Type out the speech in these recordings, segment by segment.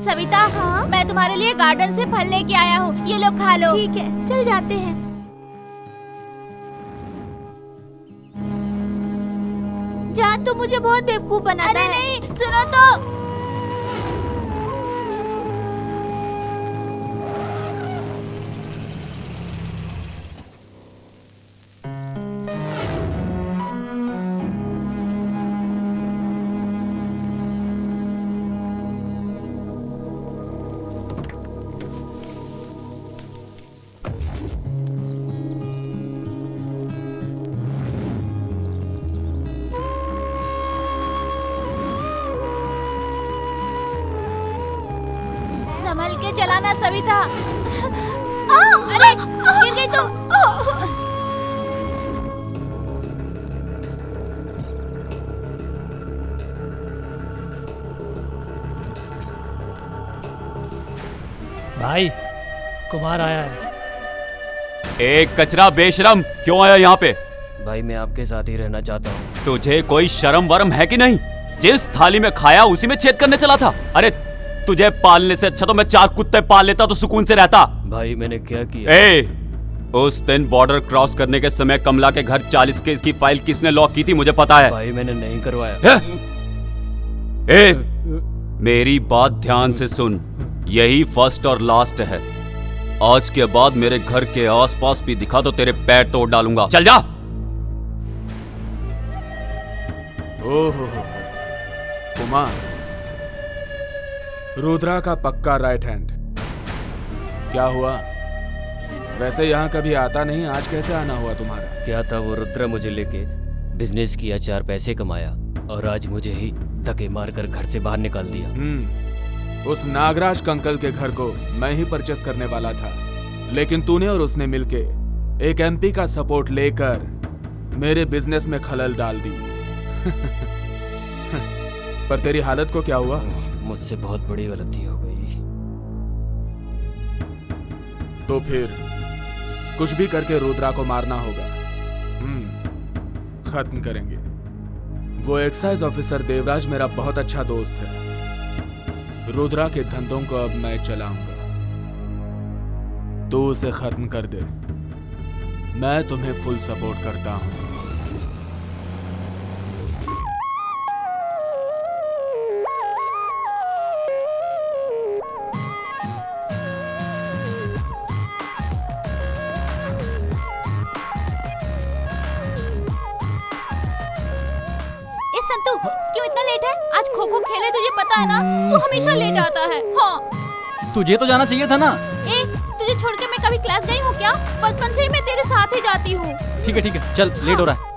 सविता, हाँ? मैं तुम्हारे लिए गार्डन से फल लेके आया हूँ, ये लो खा लो। ठीक है, चल जाते हैं। जान, तू मुझे बहुत बेवकूफ बनाता है। अरे नहीं, सुनो तो। संभल के चलाना सविता। अरे गिर गई तुम। भाई, कुमार आया है। एक कचरा बेशरम, क्यों आया यहाँ पे? भाई मैं आपके साथ ही रहना चाहता हूँ। तुझे कोई शर्म वरम है कि नहीं? जिस थाली में खाया उसी में छेद करने चला था। अरे तुझे पालने से अच्छा तो मैं 4 कुत्ते पाल लेता तो सुकून से रहता। भाई मैंने क्या किया? उस दिन बॉर्डर क्रॉस करने के समय कमला के घर 40 केस की फाइल किसने लॉक की थी मुझे पता है। भाई मैंने नहीं करवाया। मेरी बात ध्यान से सुन, यही फर्स्ट और लास्ट है। आज के बाद मेरे घर के आसपास भी दिखा तो तेरे पैर तोड़ डालूंगा। चल जा। ओहो कुमार, रुद्रा का पक्का राइट हैंड। क्या हुआ? वैसे यहाँ कभी आता नहीं, आज कैसे आना हुआ तुम्हारा? क्या था, वो रुद्रा मुझे लेके बिजनेस किया, 4 पैसे कमाया और आज मुझे ही धक्के मारकर घर से बाहर निकाल दिया। उस नागराज कंकल के घर को मैं ही परचेस करने वाला था, लेकिन तूने और उसने मिलके एक एमपी का सपोर्ट लेकर मेरे बिजनेस में खलल डाल दी। पर तेरी हालत को क्या हुआ? मुझसे बहुत बड़ी गलती हो गई। तो फिर कुछ भी करके रुद्रा को मारना होगा। खत्म करेंगे। वो एक्साइज ऑफिसर देवराज मेरा बहुत अच्छा दोस्त है। रुद्रा के धंधों को अब मैं चलाऊंगा। तू उसे खत्म कर दे, मैं तुम्हें फुल सपोर्ट करता हूं। संतु, क्यों इतना लेट है? आज खो खो खेले, तुझे पता है ना? तू हमेशा लेट आता है। हाँ। तुझे तो जाना चाहिए था ना। तुझे छोड़ के मैं कभी क्लास गई हूँ क्या? बचपन से ही मैं तेरे साथ ही जाती हूँ। ठीक है, चल लेट हो रहा है।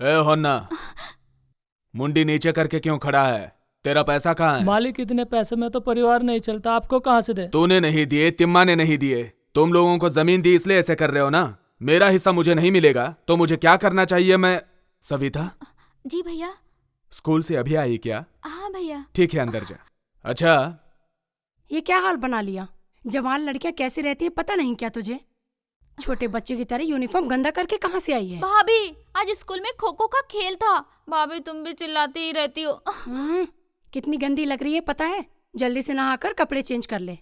ए होन्ना, मुंडी नीचे करके क्यों खड़ा है? तेरा पैसा कहाँ है? मालिक, इतने पैसे में तो परिवार नहीं चलता, आपको कहाँ से दे? तूने नहीं दिए, तिम्मा ने नहीं दिए। तुम लोगों को जमीन दी इसलिए ऐसे कर रहे हो ना। मेरा हिस्सा मुझे नहीं मिलेगा तो मुझे क्या करना चाहिए? मैं सविता। जी भैया। स्कूल से अभी आई क्या? हाँ भैया। ठीक है, अंदर जा। अच्छा, ये क्या हाल बना लिया? जवान लड़कियां कैसी रहती है पता नहीं क्या तुझे? छोटे बच्चे की तरह यूनिफॉर्म गंदा करके कहाँ से आई है? भाभी, आज स्कूल में खो खो का खेल था। भाभी तुम भी चिल्लाती ही रहती हो। कितनी गंदी लग रही है पता है? जल्दी से नहाकर कपड़े चेंज कर ले।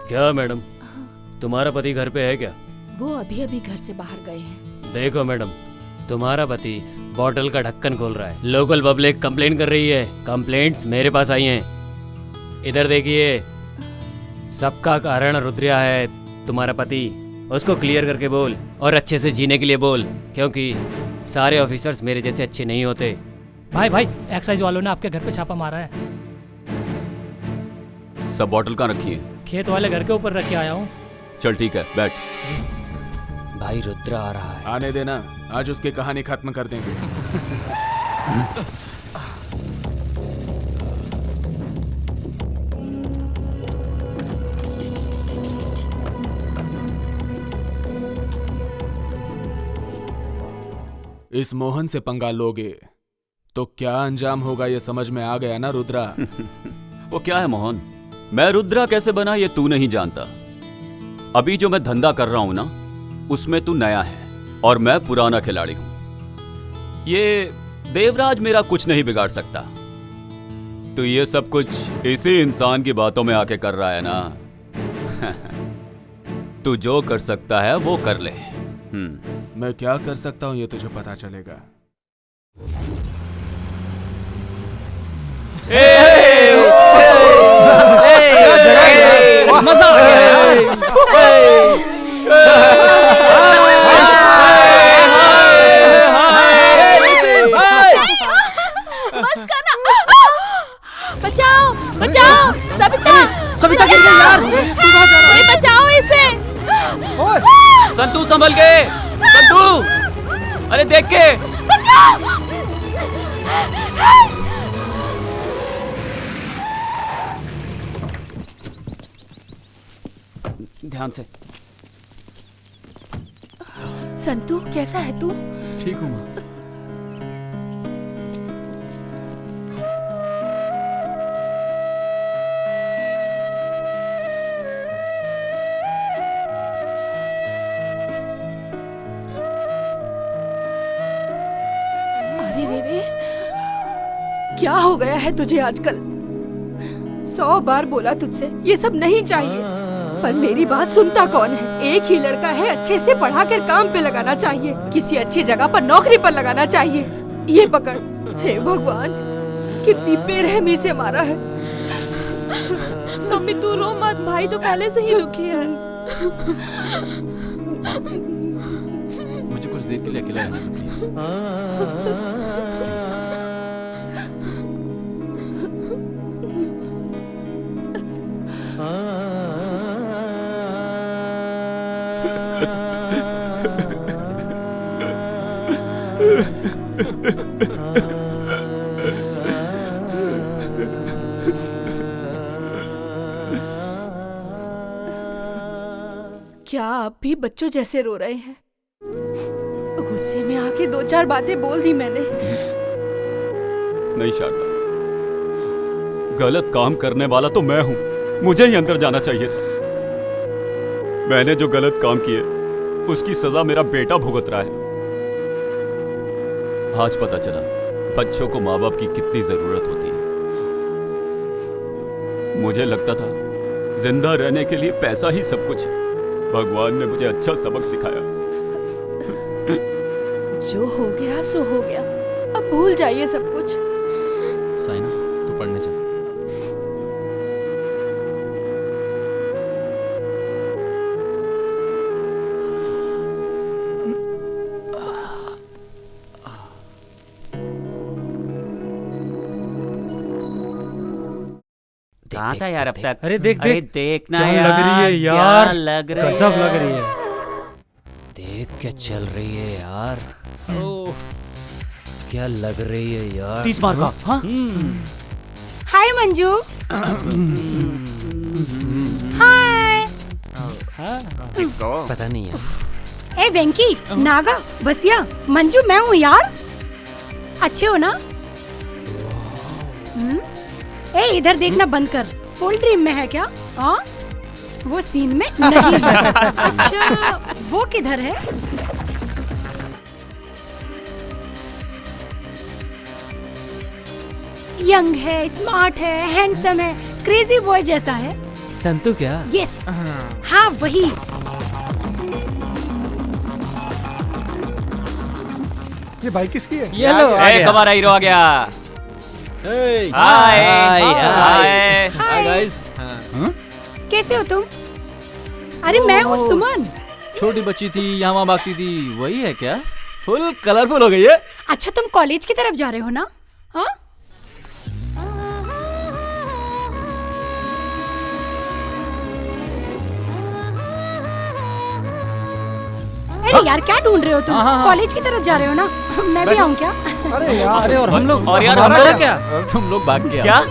क्या मैडम, तुम्हारा पति घर पे है क्या? वो अभी अभी घर से बाहर गए हैं। देखो मैडम, तुम्हारा पति बॉटल का ढक्कन खोल रहा है। लोकल पब्लिक कंप्लेन कर रही है। कंप्लेंट्स मेरे पास आई हैं। इधर देखिए, सबका कारण रुद्रिया है, तुम्हारा पति। उसको क्लियर करके बोल और अच्छे से जीने के लिए बोल, क्योंकि सारे ऑफिसर्स मेरे जैसे अच्छे नहीं होते। भाई भाई, एक्साइज वालों ने आपके घर पे छापा मारा है। सब बॉटल कहाँ रखी है? खेत वाले घर के ऊपर रख के आया हूँ। चल ठीक है, बैठ। भाई रुद्रा आ रहा है। आने देना, आज उसकी कहानी खत्म कर देंगे। इस मोहन से पंगा लोगे तो क्या अंजाम होगा, ये समझ में आ गया ना रुद्रा? वो क्या है मोहन, मैं रुद्रा कैसे बना ये तू नहीं जानता। अभी जो मैं धंधा कर रहा हूं ना, उसमें तू नया है और मैं पुराना खिलाड़ी हूं। ये देवराज मेरा कुछ नहीं बिगाड़ सकता। तो ये सब कुछ इसी इंसान की बातों में आके कर रहा है ना। तू जो कर सकता है वो कर ले। मैं क्या कर सकता हूं ये तुझे पता चलेगा। मजा आ गया। बस करना। बचाओ बचाओ, सविता गिर गई यार। ये बचाओ इसे। संतू संभल के, संतू, अरे देख के। ध्यान से। संतू, कैसा है तू? ठीक हूँ माँ। अरे रे, क्या हो गया है तुझे आजकल? 100 बार बोला तुझसे ये सब नहीं चाहिए, पर मेरी बात सुनता कौन है? एक ही लड़का है, अच्छे से पढ़ा कर काम पे लगाना चाहिए, किसी अच्छी जगह पर नौकरी पर लगाना चाहिए। ये पकड़। हे भगवान, कितनी बेरहमी से मारा है। मम्मी तू रो मत, भाई तो पहले से ही दुखी है। मुझे कुछ देर के लिए अकेला रहना प्लीज। क्या आप भी बच्चों जैसे रो रहे हैं? गुस्से में आके 2-4 बातें बोल दी मैंने। नहीं शारदा, गलत काम करने वाला तो मैं हूं, मुझे ही अंदर जाना चाहिए था। मैंने जो गलत काम किए उसकी सजा मेरा बेटा भुगत रहा है। आज पता चला बच्चों को माँ बाप की कितनी जरूरत होती है। मुझे लगता था जिंदा रहने के लिए पैसा ही सब कुछ है। भगवान ने मुझे अच्छा सबक सिखाया। जो हो गया सो हो गया, अब भूल जाइए सब कुछ। साइना, तू पढ़ने चल। कहाँ था यार अब तक? अरे देख अरे देख, देखना क्या यार, लग रही है क्या यार, लग रही गजब है। लग रही है। देख क्या चल रही है यार। क्या लग रही है यार। 30 मार का। हाँ? हाय मंजू। हाय। पता नहीं है। ए वेंकी, नागा, बसिया, मंजू मैं हूँ यार। अच्छे हो ना? ए इधर देखना बंद कर, फुल ड्रीम में है क्या? हाँ, वो सीन में नहीं है। अच्छा, वो किधर है? यंग है, स्मार्ट है, हैंडसम है, क्रेजी बॉय जैसा है। संतू क्या? यस, हाँ वही। ये बाइक किसकी है? ये लो आ ए गया। कमारा हीरो आ गया। हाय हाय हाय हाय। गाइस। कैसे हो तुम? अरे मैं हूँ सुमन। छोटी बच्ची थी यहाँ वहाँ भागती थी, वही है क्या? फुल कलरफुल हो गई है। अच्छा तुम कॉलेज की तरफ जा रहे हो ना? हाँ? अरे यार क्या ढूंढ रहे हो तुम? कॉलेज की तरफ जा रहे हो ना? मैं भी आऊँ क्या? अरे यार, अरे और हम लोग और यार हमारा हमारा क्या? तुम लोग भाग के आओ। क्या?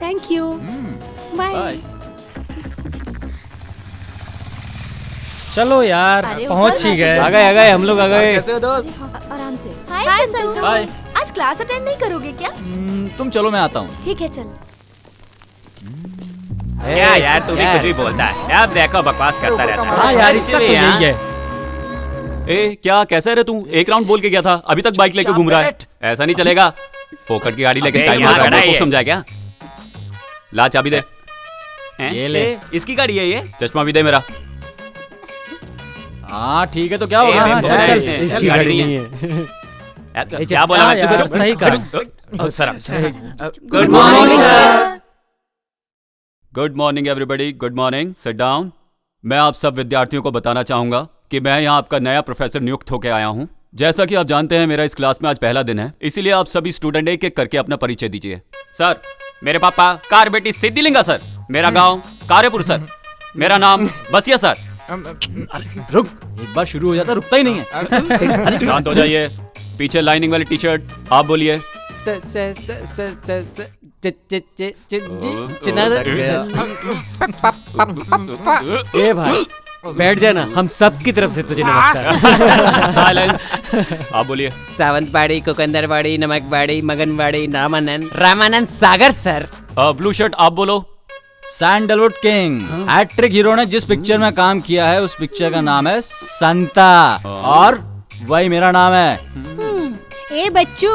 Thank you. बाय। चलो यार, अरे पहुंच ही ऊपर गए। आ गए हम लोग आ गए। कैसे हो दोस्त? आराम से। हाय संतू। हाय। आज क्लास अटेंड नहीं करोगे क्या? तुम चलो मैं आता हूँ। ठीक है चल। क्या यार तू भी कुछ भी बोलता है। अब देखो बकवास करता रहता है। हाँ यार, इसका तो इसीलिए यही है। ए क्या कैसा रे तू? एक राउंड बोल के गया था, अभी तक बाइक लेके घूम रहा है। ऐसा नहीं चलेगा। फोकट की गाड़ी लेके स्टाइल मार रहा है, खूब समझा क्या? ला चाबी दे। ये ले। इसकी गाड़ी है ये। चश्मा भी दे मेरा। हाँ ठीक है, तो क्या होगा? हाँ, चल, चल, इसकी गाड़ी गाड़ी नहीं नहीं है। क्या बोला हाँ मैं? यार, तू सही कहा। Good morning sir. Good morning everybody, good morning. Sit down. मैं आप सब विद्यार्थियों को बताना चाहूंगा कि मैं यहाँ आपका नया प्रोफेसर नियुक्त होकर आया हूँ। जैसा कि आप जानते हैं मेरा इस क्लास में आज पहला दिन है, इसीलिए आप सभी स्टूडेंट एक एक करके अपना परिचय दीजिए। सर, मेरे पापा कारबेटी सिद्धिलिंगा सर। मेरा गांव कार्यपुर सर। मेरा नाम बसिया सर। रुक, एक बार शुरू हो जाता रुकता ही नहीं है। शांत हो जाइए। पीछे लाइनिंग वाली टी शर्ट, आप बोलिए। ए भाई बैठ जाना, हम सब की तरफ से तुझे नमस्कार। साइलेंस। आप बोलिए। Sawantwadi, कोकंदरवाड़ी, नमकवाड़ी, मगनवाड़ी, Ramanand Sagar sir. Blue shirt आप बोलो। Sandalwood king. हैट्रिक हीरो ने जिस पिक्चर में काम किया है उस पिक्चर का नाम है संता, और वही मेरा नाम है। ए बच्चू,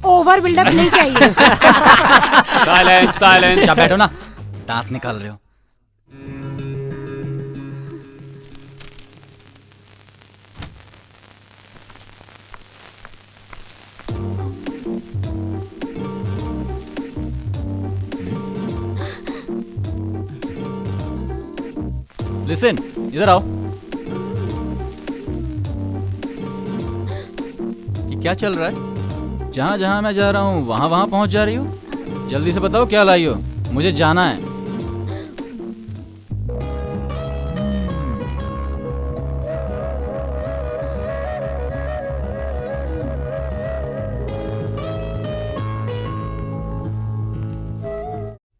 ओवर बिल्डअप नहीं चाहिए। Silence silence. अच्छा बैठो ना, दांत निकाल रहे हो। लिसन, इधर आओ। ये क्या चल रहा है? जहां जहां मैं जा रहा हूं वहां वहां पहुंच जा रही हो। जल्दी से बताओ क्या लाई हो, मुझे जाना है।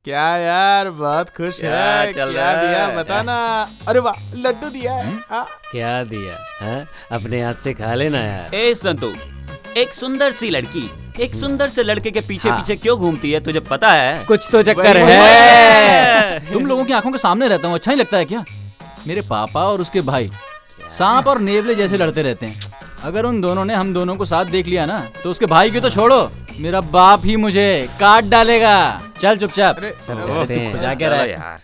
क्या यार, बहुत खुश क्या है। चल क्या रहा है? दिया बता ना। अरे वाह, लड्डू दिया है। क्या दिया है? अपने हाथ से खा लेना यार। ए संतू, एक सुंदर सी लड़की एक सुंदर से लड़के के पीछे पीछे क्यों घूमती है, तुझे पता है? कुछ तो चक्कर वही- है। तुम लोगों की आंखों के सामने रहता हूँ, अच्छा नहीं लगता है क्या? मेरे पापा और उसके भाई सांप और नेवले जैसे लड़ते रहते हैं। अगर उन दोनों ने हम दोनों को साथ देख लिया ना, तो उसके भाई की तो छोड़ो, मेरा बाप ही मुझे काट डालेगा। चल चुपचाप सब करते हैं। जाके रह। यार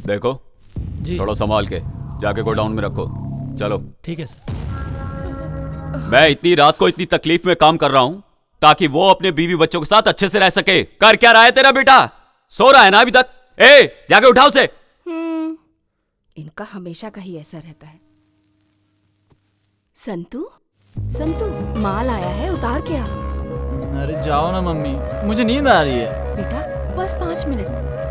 देखो, जी थोड़ा संभाल के जाके गोडाउन में रखो। चलो। ठीक है सर। मैं इतनी रात को इतनी तकलीफ में काम कर रहा हूं ताकि वो अपने बीवी बच्चों के साथ अच्छे से रह सके। कर क्या रहा है तेरा बेटा? सो रहा है ना अभी तक? ए, जाके उठाओ उसे। इनका हमेशा का ही ऐसा रहता है। संतू, संतू, माल आया है, उतार के आ। अरे जाओ ना मम्मी, मुझे नींद आ रही है। बेटा बस 5 मिनट,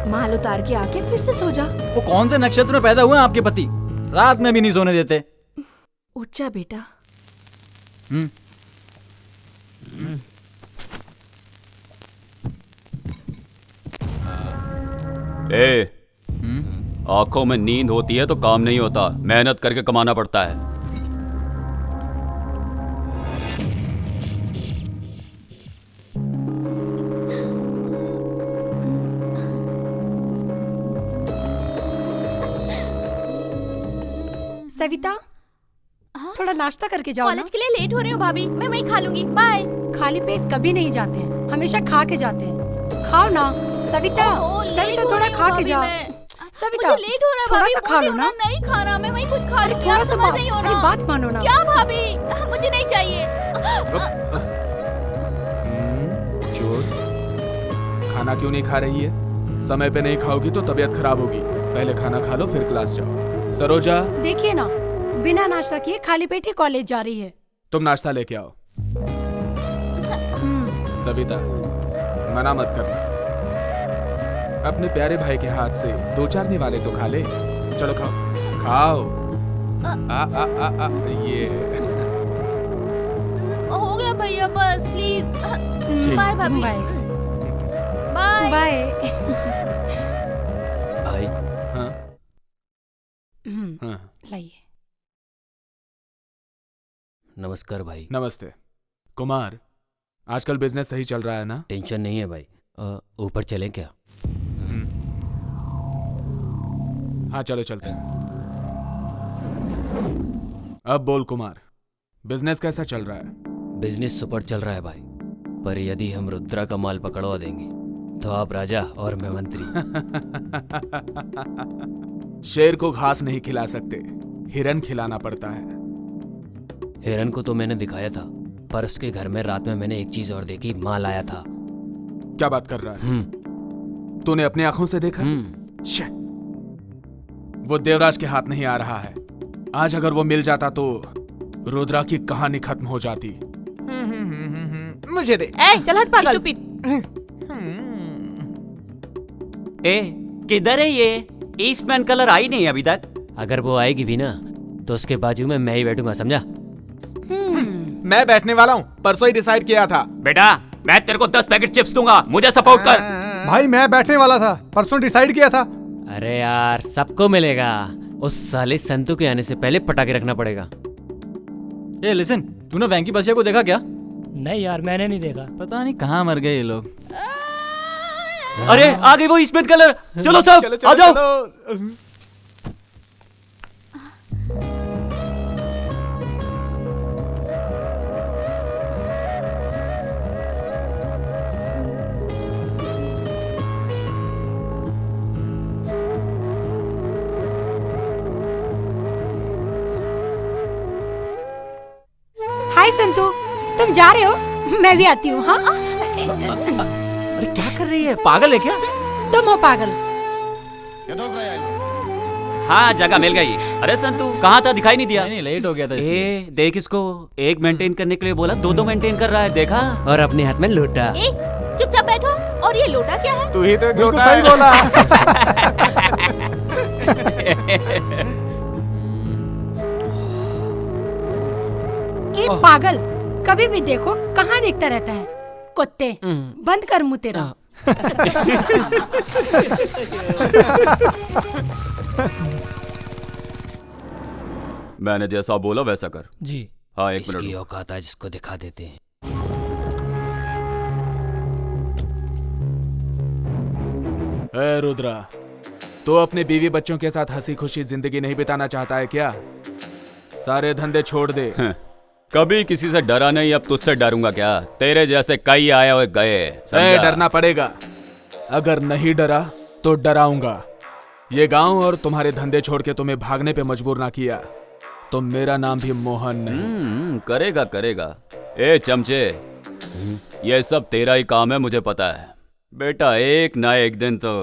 माल उतार के आके फिर से सो जा। वो कौन से नक्षत्र में पैदा हुए हैं आपके पति? रात में भी नहीं सोने देते। उठ जा बेटा। ए, आंखों में नींद होती है तो काम नहीं होता, मेहनत करके कमाना पड़ता है। सविता, थोड़ा नाश्ता करके जाओ ना। कॉलेज के लिए लेट हो रही हूँ भाभी, मैं वहीं खा लूंगी। बाय। खाली पेट कभी नहीं जाते हैं, हमेशा खा के जाते हैं। खाओ ना सविता। सविता थोड़ा खा के जाओ। सविता, मुझे लेट हो रहा है थोड़ा भाभी, सा खा लो बोल रही हूँ ना। नहीं खाना, मैं वहीं कुछ खा लूंगी। थोड़ा आप सा समझ नहीं हो मेरी ना। बात मानो ना। क्या भाभी, मुझे नहीं चाहिए। चोर, खाना क्यों नहीं खा रही है? समय पे नहीं खाओगी तो तबीयत खराब होगी। पहले खाना खा लो फिर क्लास जाओ। सरोजा, देखिए ना, बिना नाश्ता किए खाली पेट ही कॉलेज जा रही है। तुम नाश्ता लेके आओ। सविता, मना मत करना। अपने प्यारे भाई के हाथ से 2-4 निवाले तो खा ले। चलो खाओ खाओ। ये हो गया भैया, बस प्लीज। बाय भाभी। Bye bye. बाय। भाई हाँ हाँ लाइए। नमस्कार भाई। नमस्ते कुमार, आजकल बिजनेस सही चल रहा है ना? टेंशन नहीं है भाई। ऊपर चलें क्या? हाँ चलो चलते हैं। अब बोल कुमार, बिजनेस कैसा चल रहा है? बिजनेस सुपर चल रहा है भाई, पर यदि हम रुद्रा का माल पकड़वा देंगे तो आप राजा और मैं मंत्री। शेर को घास नहीं खिला सकते, हिरन खिलाना पड़ता है। हिरन को तो मैंने दिखाया था, पर उसके घर में रात में मैंने एक चीज और देखी, माल आया था। क्या बात कर रहा है? तूने अपनी आंखों से देखा? श्य, वो देवराज के हाथ नहीं आ रहा है। आज अगर वो मिल जाता तो रुद्रा की कहानी खत्म हो जाती। मुझे दे। चल हट पागल। ए किधर है ये? ईस्टमैन कलर आई नहीं अभी तक। अगर वो आएगी भी ना तो उसके बाजू में मैं ही बैठूंगा, समझा? मैं बैठने वाला हूँ, परसों ही डिसाइड किया था। बेटा मैं तेरे को 10 पैकेट चिप्स दूंगा, मुझे सपोर्ट कर। भाई मैं बैठने वाला था, परसों डिसाइड किया था। अरे यार सबको मिलेगा, उस साले संतू के आने से पहले पटाखे रखना पड़ेगा। ए लिसन, तूने वैंकी बसिया को देखा क्या? नहीं यार, मैंने नहीं देखा। पता नहीं कहाँ मर गए ये लोग। अरे आ गई वो ईस्टमैन कलर। चलो सब आ जाओ। हाय संतू, तुम जा रहे हो? मैं भी आती हूँ। हाँ अरे क्या कर रही है, पागल है क्या? तुम हो पागल। हाँ जगह मिल गई। अरे संतू कहाँ था, दिखाई नहीं दिया। नहीं लेट हो गया था इसलिए। देख इसको, एक मेंटेन करने के लिए बोला, दो मेंटेन कर रहा है, देखा? और अपने हाथ में लोटा। चुपचाप बैठो। और ये लोटा क्या है? तू ही तो बिल्कुल सही बोला। ए पागल, कभी भी देखो कहाँ देखता रहता है? कुत्ते, बंद कर मुंह तेरा। मैंने जैसा बोला वैसा कर। जी। हाँ एक इसकी मिनट। औकात है जिसको दिखा देते हैं। ए रुद्रा, तो अपने बीवी बच्चों के साथ हंसी खुशी जिंदगी नहीं बिताना चाहता है क्या? सारे धंधे छोड़ दे। कभी किसी से डरा नहीं, अब तुझसे डरूंगा क्या? तेरे जैसे कई आए और गए। डरना पड़ेगा। अगर नहीं डरा तो डराऊंगा। ये गांव और तुम्हारे धंधे छोड़ के तुम्हें भागने पे मजबूर ना किया तो मेरा नाम भी मोहन नहीं। करेगा करेगा। ए चमचे, ये सब तेरा ही काम है, मुझे पता है बेटा। एक ना एक दिन तो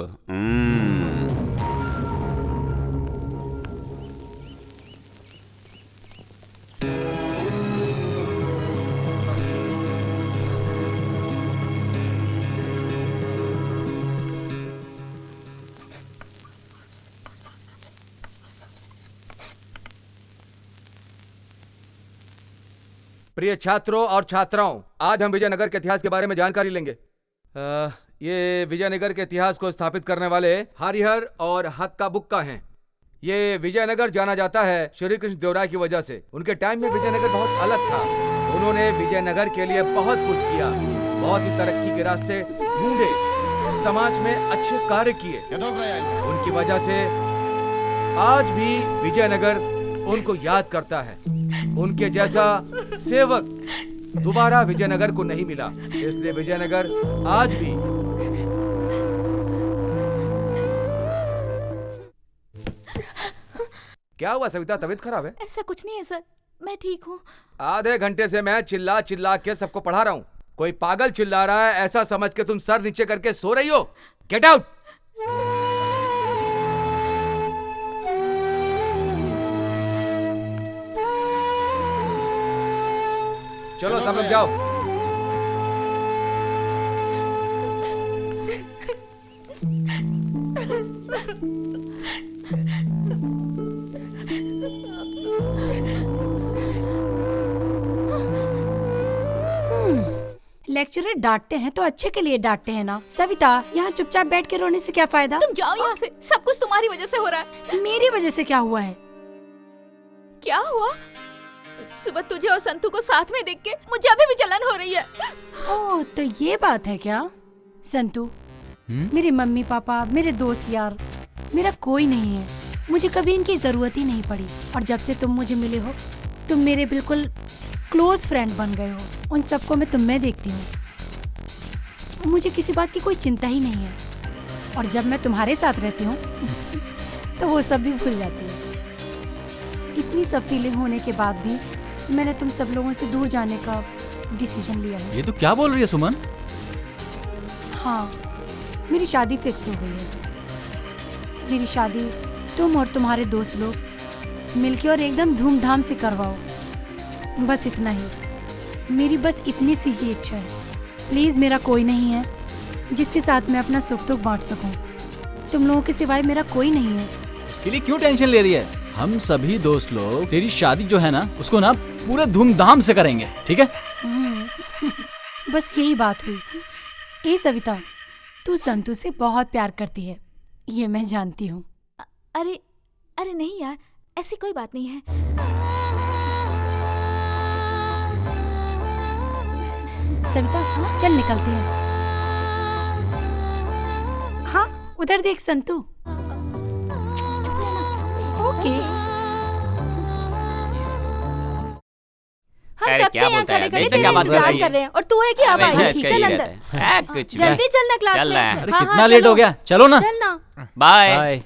प्रिय छात्रों और छात्राओं, आज हम विजयनगर के इतिहास के बारे में जानकारी लेंगे। ये विजयनगर के इतिहास को स्थापित करने वाले हरिहर और हक्का बुक्का हैं। ये विजयनगर जाना जाता है श्री कृष्ण देवराय की वजह से। उनके टाइम में विजयनगर बहुत अलग था। उन्होंने विजयनगर के लिए बहुत कुछ किया, बहुत ही तरक्की के रास्ते ढूंढे, समाज में अच्छे कार्य किए। उनकी वजह से आज भी विजयनगर उनको याद करता है। उनके जैसा सेवक दोबारा विजयनगर को नहीं मिला, इसलिए विजयनगर आज भी क्या हुआ सविता, तबीयत खराब है? ऐसा कुछ नहीं है सर, मैं ठीक हूँ। आधे घंटे से मैं चिल्ला चिल्ला के सबको पढ़ा रहा हूँ। कोई पागल चिल्ला रहा है ऐसा समझ के तुम सर नीचे करके सो रही हो। Get out. चलो सब लोग जाओ। लेक्चरर डांटते हैं तो अच्छे के लिए डांटते हैं ना। सविता, यहाँ चुपचाप बैठ के रोने से क्या फायदा? तुम जाओ यहाँ से, सब कुछ तुम्हारी वजह से हो रहा है। मेरी वजह से क्या हुआ है? क्या हुआ? सुबह तुझे और संतू को साथ में देख के मुझे अभी भी जलन हो रही है। ओह, तो ये बात है क्या? संतू, मेरे मम्मी पापा, मेरे दोस्त यार, मेरा कोई नहीं है। मुझे कभी इनकी जरूरत ही नहीं पड़ी। और जब से तुम मुझे मिले हो, तुम मेरे बिल्कुल क्लोज फ्रेंड बन गए हो। उन सबको मैं तुम में देखती हूँ। मुझे किसी बात की कोई चिंता ही नहीं है। और जब मैं तुम्हारे साथ रहती हूँ तो वो सब भी भूल जाती है। इतनी सब फीलिंग होने के बाद भी मैंने तुम सब लोगों से दूर जाने का डिसीजन लिया है। ये तो क्या बोल रही है सुमन? हाँ, मेरी शादी फिक्स हो गई है। मेरी शादी तुम और तुम्हारे दोस्त लोग मिलके और एकदम धूमधाम से करवाओ। बस इतना ही। मेरी बस इतनी सी ही इच्छा है। प्लीज, मेरा कोई नहीं है जिसके साथ मैं अपना सुख दुख बांट सकूं। तुम लोगों के सिवाय मेरा कोई नहीं है। उसके लिए क्यों टेंशन ले रही है? हम सभी दोस्त लोग तेरी शादी जो है ना, उसको ना पूरे धूमधाम से करेंगे, ठीक है? बस यही बात हुई। ए सविता, तू संतू से बहुत प्यार करती है, ये मैं जानती हूँ। अरे नहीं यार, ऐसी कोई बात नहीं है। सविता, चल निकलते हैं। हाँ, उधर देख संतू। ओके। हम कब से यहाँ खड़े खड़े तेरा इंतजार कर रहे हैं और तू है कि अब आई? चल अंदर, जल्दी चलना क्लास में। अरे कितना लेट हो गया, चलो ना। चल ना। बाय।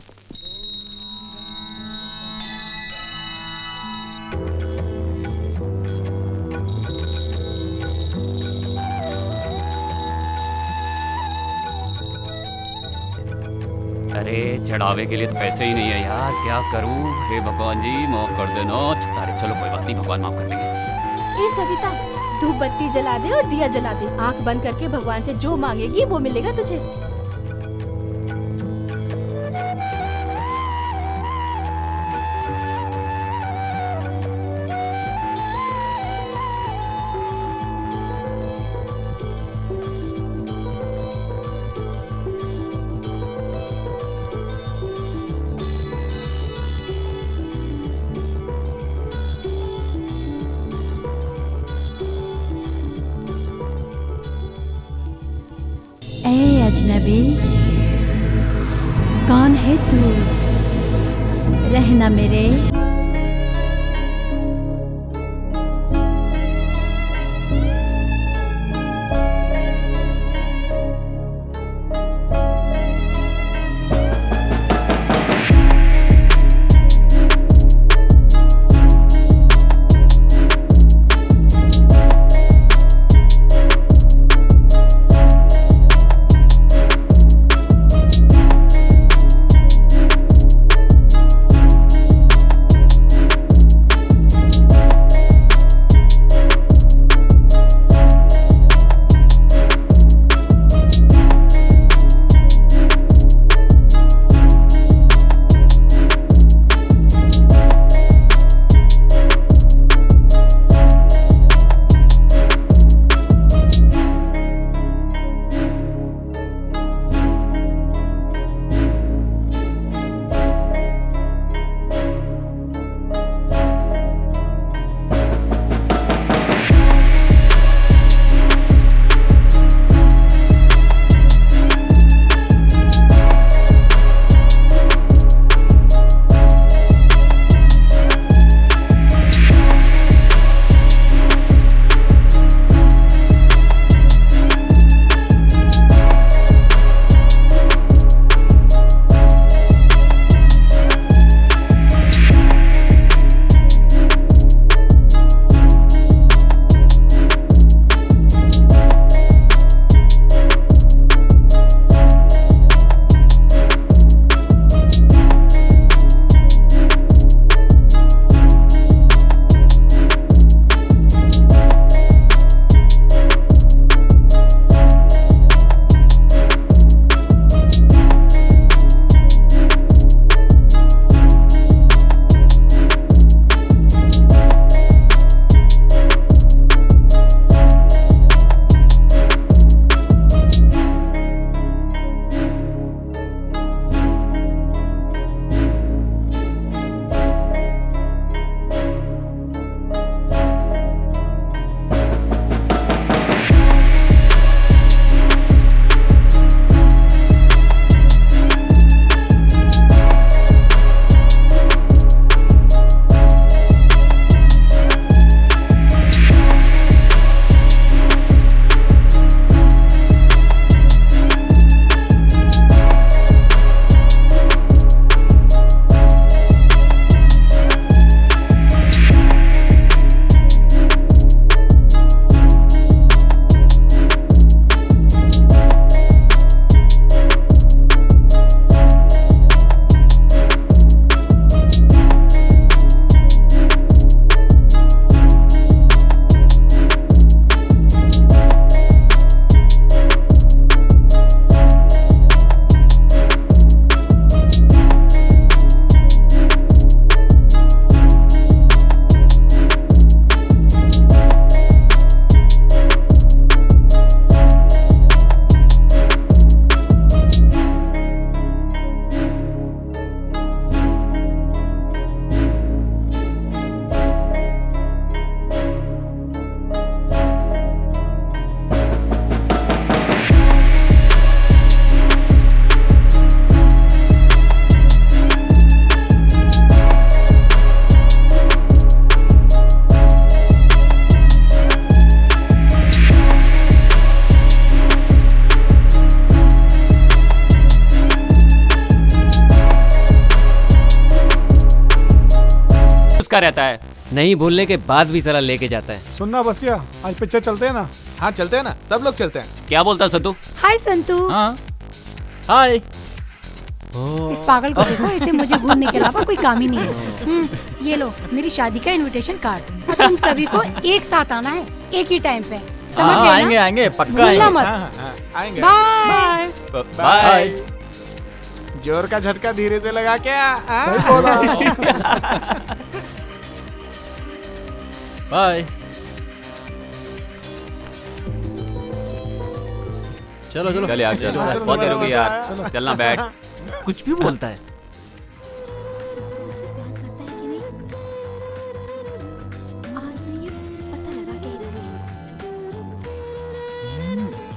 अरे चढ़ावे के लिए तो पैसे ही नहीं है यार, क्या करूं? हे भगवान जी, माफ कर देना। अरे चलो कोई बात नहीं, भगवान माफ कर देंगे। ए सविता, धूप बत्ती जला दे और दिया जला दे। आंख बंद करके भगवान से जो मांगेगी वो मिलेगा तुझे। ए अजनबी, कौन है तू? रहना मेरे। उसका रहता है। नहीं बोलने के बाद भी साला लेके जाता है। सुनना बसिया, आज पिक्चर चलते हैं ना? हाँ चलते हैं ना, सब लोग चलते हैं। क्या बोलता है संतू? हाय संतू। हाँ हाय। इस पागल को देखो, इसे मुझे घूमने के अलावा कोई काम ही नहीं है। ये लो मेरी शादी का इनविटेशन कार्ड, और तुम सभी को एक साथ आना है, एक ही टाइम पे, समझ गए ना? आएंगे आएंगे पक्का भूलना आएंगे। मत। आएंगे। बाय। बाय। जोर का झटका धीरे से लगा क्या? सही बोला। बाय। चलो चलो चल यार चल, बहुत देर हो गई यार, चलना बैठ। कुछ भी बोलता है। संतू उससे प्यार करता है कि नहीं? आज मैं ये पता लगा के ही रहूंगी।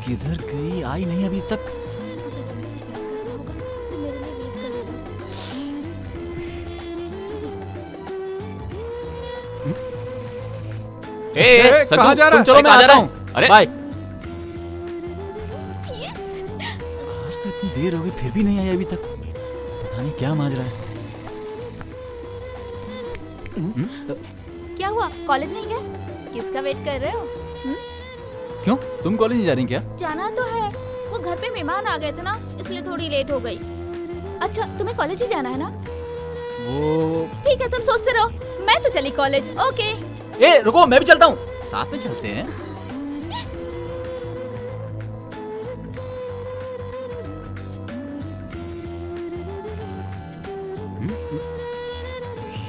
किधर गई? आई नहीं अभी तक। अगर वो मुझसे प्यार करता होगा तो मेरे लिए वेट करेगा। ए, संतू, कहाँ जा रहा तुम है? चलो मैं कहाँ जा आता रहा हूँ। है? अरे बाय। यस। आज तो इतनी देर हो गई फिर भी नहीं आई अभी तक। पता नहीं क्या माजरा है। क्या हुआ? कॉलेज नहीं गए? किसका वेट कर रहे हो? क्यों तुम कॉलेज नहीं जा रही क्या? जाना तो है, वो घर पे मेहमान आ गए थे ना, इसलिए थोड़ी लेट हो गई। अच्छा तुम्हें कॉलेज ही जाना है ना? वो ठीक है तुम सोचते रहो, मैं तो चली कॉलेज। ओके। ए रुको, मैं भी चलता हूँ। साथ में चलते हैं।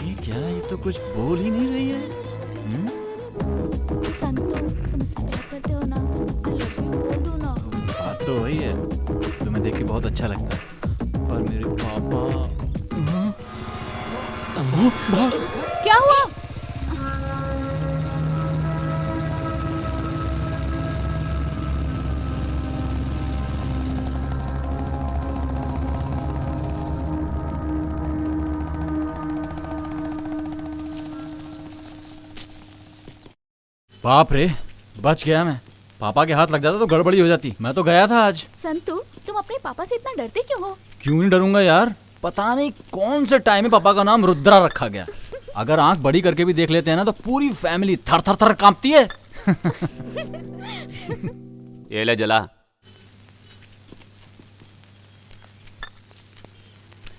ये क्या? ये तो कुछ बोल ही नहीं रही है। संतू तुम मुझसे प्यार करते हो ना? आई लव यू बोल दो ना। बात तो वही है, तुम्हें देख के बहुत अच्छा लगता है। पर मेरे पापा। क्या हुआ? बाप रे, बच गया मैं। पापा के हाथ लग जाता तो गड़बड़ी हो जाती। मैं तो गया था आज। संतू तुम अपने पापा से इतना डरते क्यों हो? क्यों नहीं डरूंगा यार, पता नहीं कौन से टाइम में पापा का नाम रुद्रा रखा गया। अगर आंख बड़ी करके भी देख लेते हैं ना तो पूरी फैमिली थर थर थर कांपती है। ये ले जला।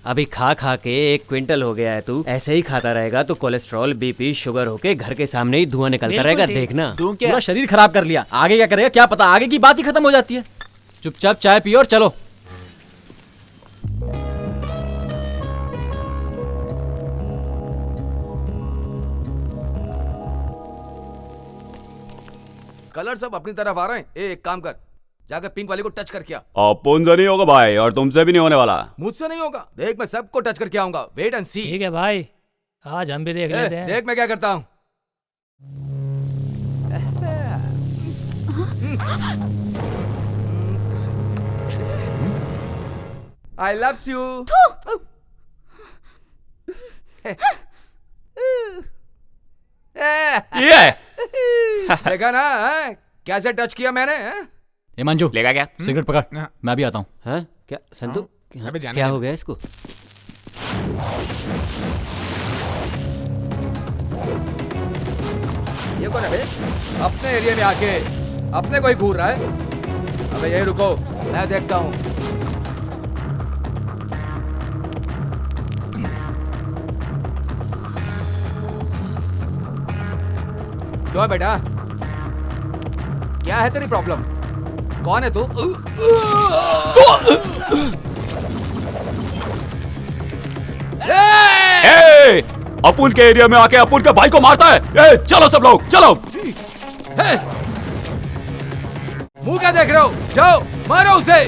अभी खा खा के 1 क्विंटल हो गया है। तू ऐसे ही खाता रहेगा तो कोलेस्ट्रॉल, बीपी, शुगर होके घर के सामने ही धुआं निकलता रहेगा, देखना। पूरा शरीर खराब कर लिया, आगे क्या करेगा क्या पता। आगे की बात ही खत्म हो जाती है। चुपचाप चाय पियो और चलो। कलर सब अपनी तरफ आ रहे हैं। एक काम कर, जाकर पिंक वाले को टच करके आ। अपुन से नहीं होगा भाई, और तुमसे भी नहीं होने वाला। मुझसे नहीं होगा, देख मैं सबको टच करके आऊंगा। वेट एंड सी। ठीक है भाई, आज हम भी देख लेते हैं। देख मैं क्या करता हूँ। I love you. ये देखा ना, कैसे टच किया मैंने? ये मंजू लेगा क्या? सिगरेट पकड़, मैं भी आता हूँ। हाँ क्या संतु? अबे जाने क्या दे। हो गया इसको? ये कौन है बे? अपने एरिया में आके अपने को ही घूर रहा है। अबे यही रुको, मैं देखता हूँ। क्यों है बेटा? क्या है तेरी प्रॉब्लम? कौन है तू? ए, अपुन के एरिया में आके अपुन के भाई को मारता है। ए, चलो सब लोग चलो। मुंह क्या देख रहे हो? जाओ मारो उसे।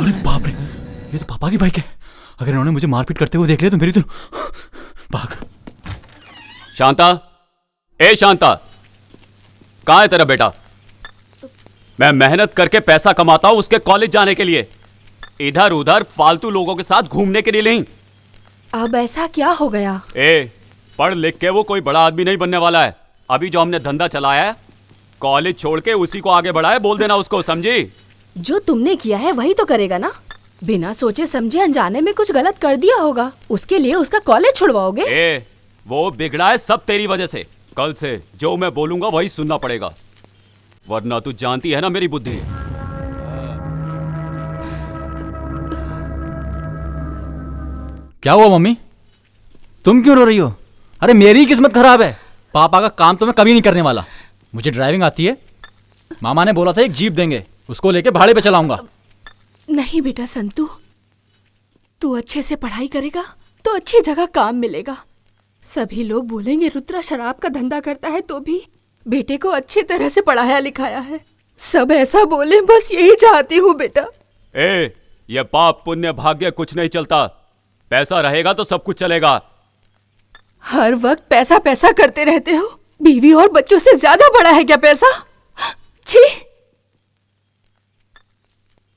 अरे बाप रे, ये तो पापा की बाइक है। अगर इन्होंने मुझे मारपीट करते हुए देख लिया तो मेरी तो भाग। शांता, ए शांता, कहाँ है तेरा बेटा? मैं मेहनत करके पैसा कमाता हूं उसके कॉलेज जाने के लिए, इधर उधर फालतू लोगों के साथ घूमने के लिए नहीं। अब ऐसा क्या हो गया? पढ़ लिख के वो कोई बड़ा आदमी नहीं बनने वाला है। अभी जो हमने धंधा चलाया है, कॉलेज छोड़ के उसी को आगे बढ़ाया, बोल देना उसको, समझी? जो तुमने किया है वही तो करेगा ना। बिना सोचे समझे अनजाने में कुछ गलत कर दिया होगा, उसके लिए उसका कॉलेज छुड़वाओगे? वो बिगड़ा है सब तेरी वजह से। कल से जो मैं बोलूंगा वही सुनना पड़ेगा, वरना तू जानती है ना मेरी बुद्धि। क्या हुआ मम्मी, तुम क्यों रो रही हो? अरे मेरी किस्मत खराब है, पापा का काम तो मैं कभी नहीं करने वाला। मुझे ड्राइविंग आती है, मामा ने बोला था एक जीप देंगे, उसको लेके भाड़े पे चलाऊंगा। नहीं बेटा संतू, तू अच्छे से पढ़ाई करेगा तो अच्छी जगह काम मिलेगा। सभी लोग बोलेंगे रुद्रा शराब का धंधा करता है, तो भी बेटे को अच्छी तरह से पढ़ाया लिखाया है। सब ऐसा बोले, बस यही चाहती हूँ बेटा। ये पाप पुण्य भाग्य कुछ नहीं चलता, पैसा रहेगा तो सब कुछ चलेगा। हर वक्त पैसा पैसा करते रहते हो, बीवी और बच्चों से ज्यादा बड़ा है क्या पैसा? छी!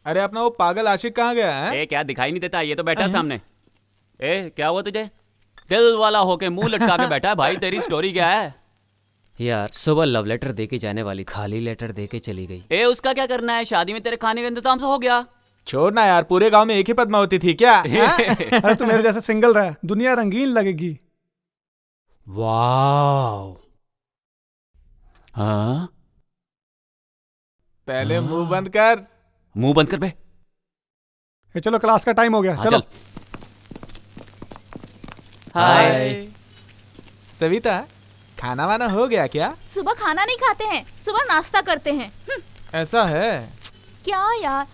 अरे अपना वो पागल आशिक कहाँ गया है? क्या दिखाई नहीं देता? ये तो बैठा सामने। क्या हुआ तुझे? दिल वाला होके मुंह लटका के बैठा है। भाई तेरी स्टोरी क्या है? यार सुबह लव लेटर देके जाने वाली, खाली लेटर देके चली गई। उसका क्या करना है? शादी में तेरे खाने का इंतजाम तो हो गया। छोड़ना यार, पूरे गांव में एक ही पद्मावती थी क्या? अरे तू मेरे जैसे सिंगल रहा, दुनिया रंगीन लगेगी। वाह, हाँ? पहले मुंह बंद कर। मुंह बंद कर बे। चलो क्लास का टाइम हो गया, चलो। हाय सविता, खाना वाना हो गया क्या? सुबह खाना नहीं खाते हैं, सुबह नाश्ता करते हैं। ऐसा है क्या यार,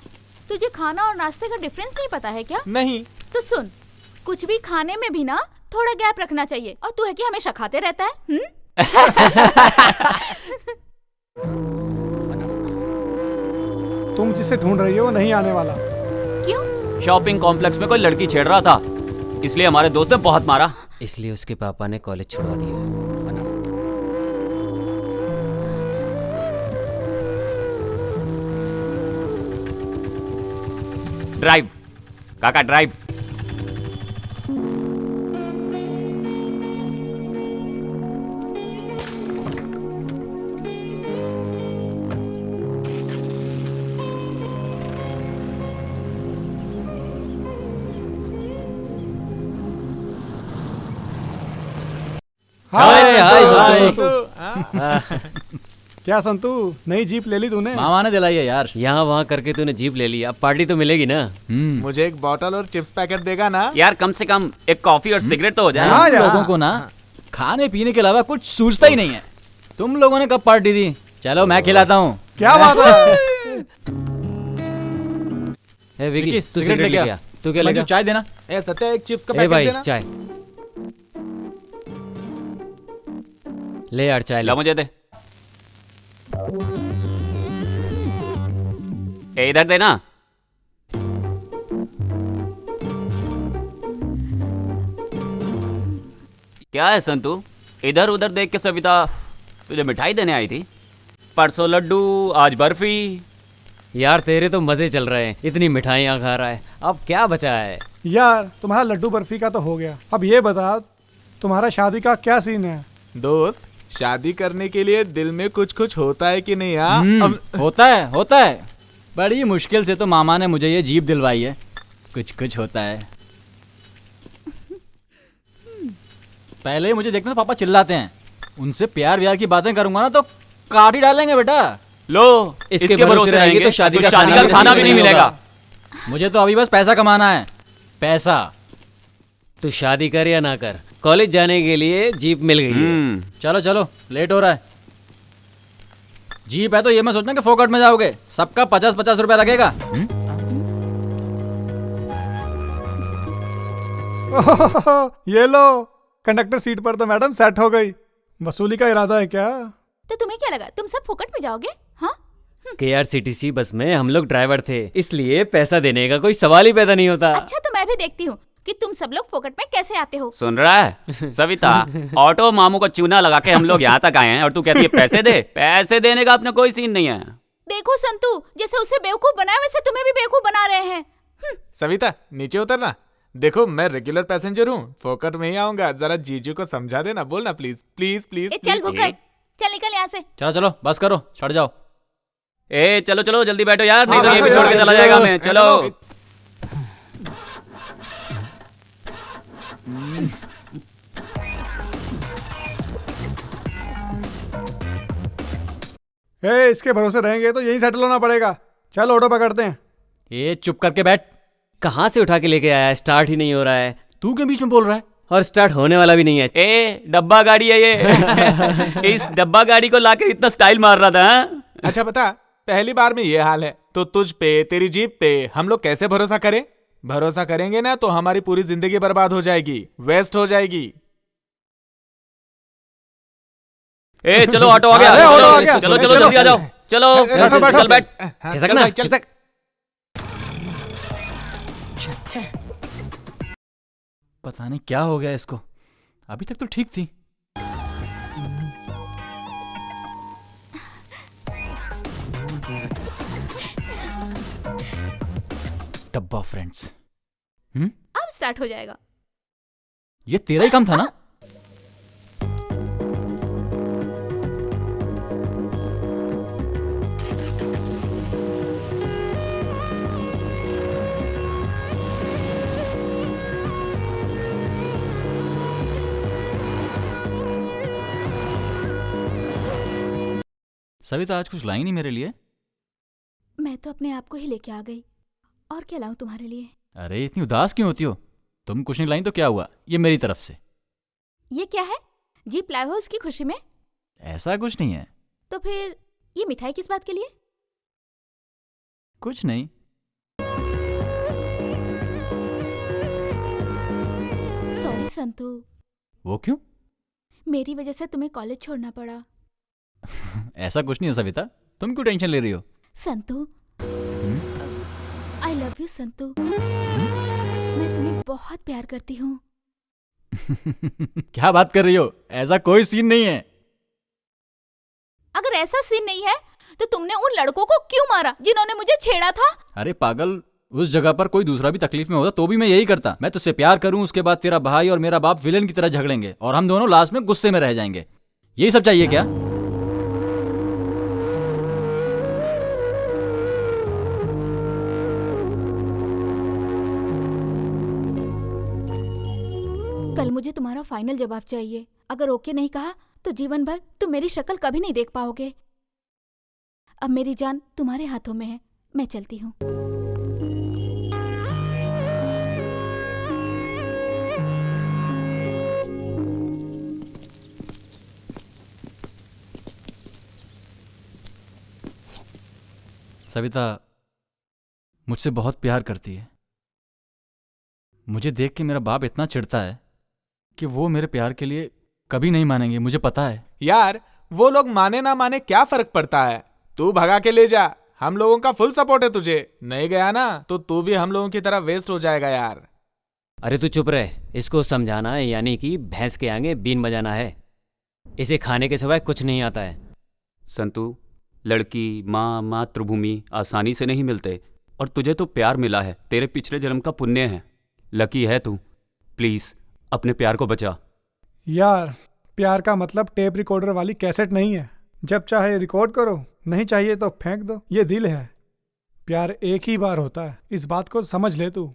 तुझे खाना और नाश्ते का डिफरेंस नहीं पता है क्या? नहीं। तो सुन, कुछ भी खाने में भी ना थोड़ा गैप रखना चाहिए, और तू है कि हमेशा खाते रहता है। तुम जिसे ढूंढ रही हो वो नहीं आने वाला। क्यों? शॉपिंग कॉम्प्लेक्स में कोई लड़की छेड़ रहा था, इसलिए हमारे दोस्त ने बहुत मारा। इसलिए उसके पापा ने कॉलेज छुड़वा दिया। ड्राइव काका, ड्राइव। क्या संतू, नई जीप ले ली तूने? मामा ने दिलाई है यार। यहाँ वहाँ करके तूने जीप ले ली, अब पार्टी तो मिलेगी ना। मुझे एक बॉटल और चिप्स पैकेट देगा ना? यार कम से कम एक कॉफी और सिगरेट तो हो जाए। तुम लोगों को ना खाने पीने के अलावा कुछ सूझता ही नहीं है। तुम लोगों ने कब पार्टी दी? चलो मैं खिलाता हूँ। क्या बात है? विकी, तू सिगरेट लेके आ। तू क्या लेगा? चाय देना। ए सत्या, एक चिप्स का ए पैकेट भाई देना। चाय ले यार, चाय ला ले। मुझे दे। ए इधर देना। क्या है संतू, इधर उधर देख के सविता तुझे मिठाई देने आई थी? परसों लड्डू, आज बर्फी। यार तेरे तो मजे चल रहे हैं, इतनी मिठाइयाँ खा रहा है, अब क्या बचा है? यार तुम्हारा लड्डू बर्फी का तो हो गया, अब ये बता तुम्हारा शादी का क्या सीन है? दोस्त, शादी करने के लिए दिल में कुछ कुछ होता है कि नहीं? होता है। बड़ी मुश्किल से तो मामा ने मुझे ये जीप दिलवाई है। कुछ कुछ होता है। पहले ही मुझे देखना, पापा चिल्लाते हैं। उनसे प्यार व्यार की बातें करूंगा ना तो काट ही डालेंगे बेटा। लो, इसके भरोसे रहेंगे तो शादी का खाना भी नहीं मिलेगा। मुझे तो अभी बस पैसा कमाना है, पैसा। तू शादी कर या ना कर, कॉलेज जाने के लिए जीप मिल गई है। चलो चलो, लेट हो रहा है। जीप है तो ये मैं सोचना कि फोकट में जाओगे, सबका 50-50 रुपया लगेगा। ये लो, कंडक्टर सीट पर तो मैडम सेट हो गई। वसूली का इरादा है क्या? तो तुम्हें क्या लगा तुम सब फुकट में जाओगे? हाँ, KRCTC बस में हम लोग ड्राइवर थे, इसलिए पैसा देने का कोई सवाल ही पैदा नहीं होता। अच्छा तो मैं भी देखती हूँ कि तुम सब लोग फोकट में कैसे आते हो। सुन रहा है सविता, ऑटो मामू को चूना लगा के हम लोग यहाँ तक आए हैं और तू कहती है पैसे दे। पैसे देने का अपना कोई सीन नहीं है। देखो संतू, जैसे उसे बेवकूफ बनाया वैसे तुम्हें भी बेवकूफ बना रहे हैं। सविता, नीचे उतरना। देखो मैं रेगुलर पैसेंजर हूँ, फोकट में ही आऊंगा। जरा जीजू को समझा देना, बोलना प्लीज प्लीज प्लीज। चल फुकट, चल निकल यहाँ से। चलो चलो, बस करो, चढ़ जाओ। ए चलो चलो जल्दी बैठो यार, नहीं तो ये भी छोड़ के चला जाएगा मैं। चलो। इसके भरोसे रहेंगे तो यही सेटल होना पड़ेगा। चल ऑटो पकड़ते हैं। ये चुप करके बैठ। कहाँ से उठा के लेके आया है? स्टार्ट ही नहीं हो रहा है। तू क्यों बीच में बोल रहा है? और स्टार्ट होने वाला भी नहीं है। ए डब्बा गाड़ी है ये। इस डब्बा गाड़ी को लाकर इतना स्टाइल मार रहा था। अच्छा बता, पहली बार में ये हाल है तो तुझ पे, तेरी जीप पे हम लोग कैसे भरोसा करें? भरोसा करेंगे ना तो हमारी पूरी जिंदगी बर्बाद हो जाएगी, वेस्ट हो जाएगी। ए चलो ऑटो आ गया। चलो चलो जल्दी आ जाओ। चलो चल बैठ। खिसक ना, खिसक। पता नहीं क्या हो गया इसको, अभी तक तो ठीक थी। डब्बा फ्रेंड्स। अब स्टार्ट हो जाएगा। ये तेरा ही काम था ना? सविता, आज कुछ लाई नहीं मेरे लिए? मैं तो अपने आप को ही लेके आ गई, और क्या लाऊं तुम्हारे लिए? अरे इतनी उदास क्यों होती हो? तुम कुछ नहीं लाई तो क्या हुआ, ये मेरी तरफ से। ये क्या है? जीप लाए हो उसकी खुशी में? ऐसा कुछ नहीं है। तो फिर ये मिठाई किस बात के लिए? कुछ नहीं। सॉरी संतू। वो क्यों? मेरी वजह से तुम्हें कॉलेज छोड़ना पड़ा। ऐसा कुछ नहीं है सविता, तुम क्यों टेंशन ले रही हो? Santu, I love you Santu. मैं तुम्हें बहुत प्यार करती हूँ। क्या बात कर रही हो? ऐसा कोई सीन नहीं है। अगर ऐसा सीन नहीं है तो तुमने उन लड़कों को क्यों मारा जिन्होंने मुझे छेड़ा था? अरे पागल, उस जगह पर कोई दूसरा भी तकलीफ में होता तो भी मैं यही करता। मैं तुझसे प्यार करूं, उसके बाद तेरा भाई और मेरा बाप विलेन की तरह झगड़ेंगे और हम दोनों लास्ट में गुस्से में रह जाएंगे। यही सब चाहिए क्या? कल मुझे तुम्हारा फाइनल जवाब चाहिए। अगर ओके नहीं कहा तो जीवन भर तुम मेरी शक्ल कभी नहीं देख पाओगे। अब मेरी जान तुम्हारे हाथों में है, मैं चलती हूँ। सविता मुझसे बहुत प्यार करती है। मुझे देख के मेरा बाप इतना चिढ़ता है कि वो मेरे प्यार के लिए कभी नहीं मानेंगे, मुझे पता है। यार वो लोग माने ना माने क्या फर्क पड़ता है, तू भगा के ले जा, हम लोगों का फुल सपोर्ट है तुझे। नहीं गया ना तो तू भी हम लोगों की तरह वेस्ट हो जाएगा यार। अरे तू चुप रहे, इसको समझाना है यानी कि भैंस के आगे बीन बजाना है। इसे खाने के सिवाय कुछ नहीं आता है। संतु, लड़की, माँ, मातृभूमि आसानी से नहीं मिलते और तुझे तो प्यार मिला है, तेरे पिछले जन्म का पुण्य है। लकी है तू, प्लीज अपने प्यार को बचा। यार प्यार का मतलब टेप रिकॉर्डर वाली कैसेट नहीं है, जब चाहे रिकॉर्ड करो, नहीं चाहिए तो फेंक दो। ये दिल है, प्यार एक ही बार होता है, इस बात को समझ ले तू।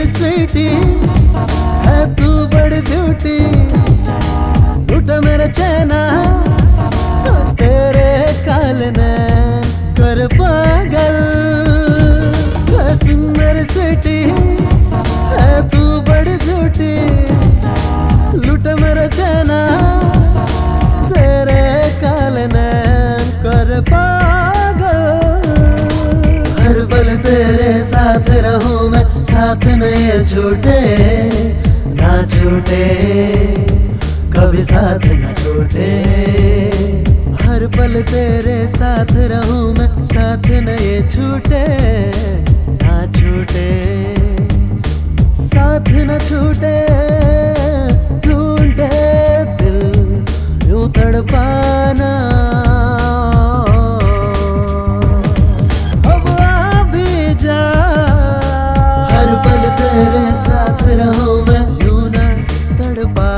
स्वीटी है तू बड़ी ब्यूटी, उठा मेरा चैना तेरे काल ने कर पागल। मेरी स्वीटी है तू बड़ी ब्यूटी, लुटा मेरा चैना तेरे काल ने कर पागल। हर पल तेरे साथ रहूं मैं, साथ नहीं छूटे ना छूटे, कभी साथ न छूटे। हर पल तेरे साथ रहूं मैं, साथ नहीं छूटे ना छूटे, साथ न छूटे तड़पाना, अब आ भी जा, हर पल तेरे साथ रहूं मैं, यूं ना तड़पा।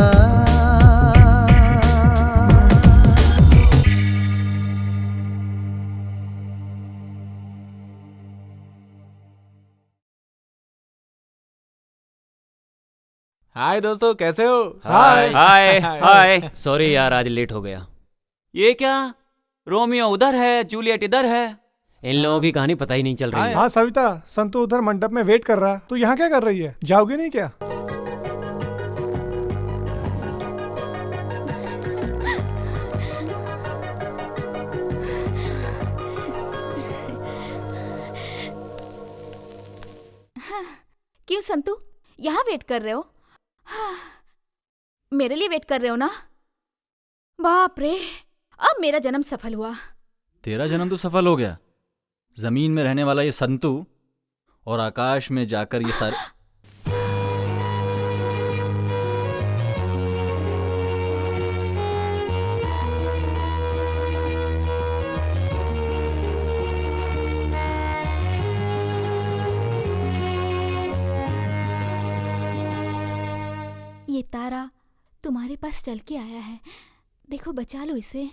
हाय दोस्तों, कैसे हो? हाय हाय हाय। सॉरी यार, आज लेट हो गया। ये क्या, रोमियो उधर है, जूलियट इधर है। इन लोगों की कहानी पता ही नहीं चल रही है। हाँ सविता, संतू उधर मंडप में वेट कर रहा है। तू यहाँ क्या कर रही है? जाओगे नहीं क्या? क्यों संतू, यहाँ वेट कर रहे हो? मेरे लिए वेट कर रहे हो ना? बाप रे, अब मेरा जन्म सफल हुआ। तेरा जन्म तो सफल हो गया। जमीन में रहने वाला ये संतू और आकाश में जाकर ये सारे ये तारा तुम्हारे पास चल के आया है, देखो बचा लो इसे।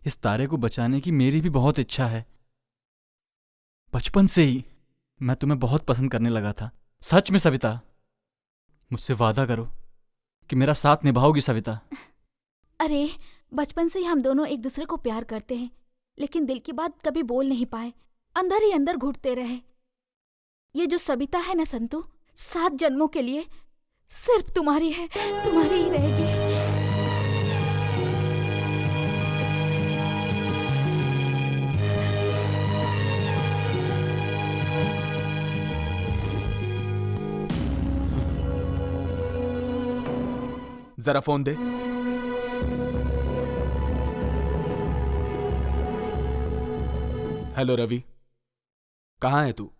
इस तारे को बचाने की मेरी भी बहुत इच्छा है। बचपन से ही मैं तुम्हें बहुत पसंद करने लगा था। सच में सविता, मुझसे वादा करो कि मेरा साथ निभाओगी सविता। अरे बचपन से ही हम दोनों एक दूसरे को प्यार करते हैं, लेकिन दिल की बात कभी बोल नहीं पाए, अंदर ही अंदर घुटते रहे। ये जो सविता है ना संतू, 7 जन्मों के लिए सिर्फ तुम्हारी है, तुम्हारी ही रहेगी। जरा फोन दे। हेलो रवि, कहाँ है तू?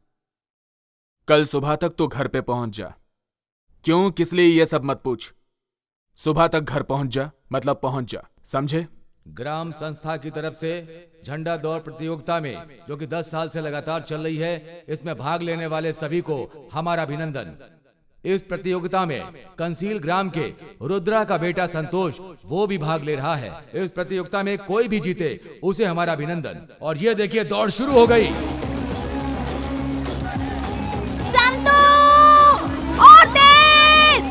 कल सुबह तक तो घर पे पहुंच जा। क्यों, किस लिए, ये सब मत पूछ। सुबह तक घर पहुंच जा, मतलब पहुंच जा, समझे? ग्राम संस्था की तरफ से झंडा दौड़ प्रतियोगिता में, जो कि 10 साल से लगातार चल रही है, इसमें भाग लेने वाले सभी को हमारा अभिनंदन। इस प्रतियोगिता में कंसील ग्राम के रुद्रा का बेटा संतोष, वो भी भाग ले रहा है। इस प्रतियोगिता में कोई भी जीते उसे हमारा अभिनंदन। और ये देखिए, दौड़ शुरू हो गई। संतू, और तेज,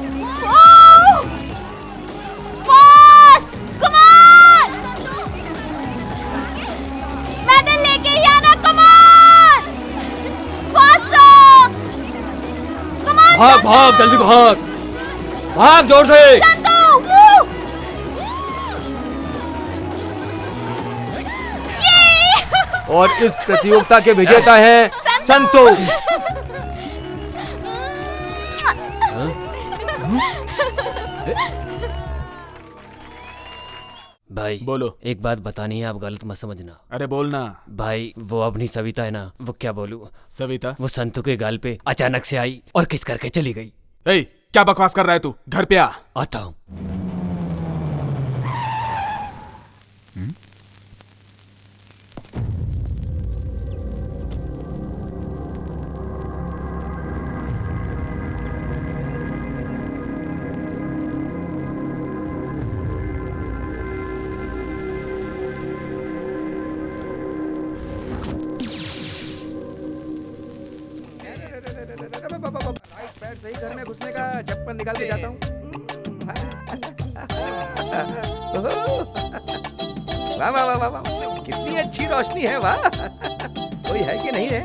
फास्ट, कम ऑन, मेडल लेके ही आना, कम ऑन, फास्ट रहो, कम ऑन। भाग भाग, जल्दी भाग, भाग जोर से। संतू, और इस प्रतियोगिता के विजेता है संतोष। भाई बोलो। एक बात बतानी है, आप गलत मत समझना। अरे बोलना। भाई वो अपनी सविता है ना, वो क्या बोलूं, सविता वो संतू के गाल पे अचानक से आई और किस करके चली गई। ए, क्या बकवास कर रहा है तू? घर पे आ। आता हूं। सही घर में घुसने का चप्पल निकाल के जाता हूँ। वाह वाह वाह वाह, कितनी अच्छी रोशनी है, वाह। कोई है कि नहीं है?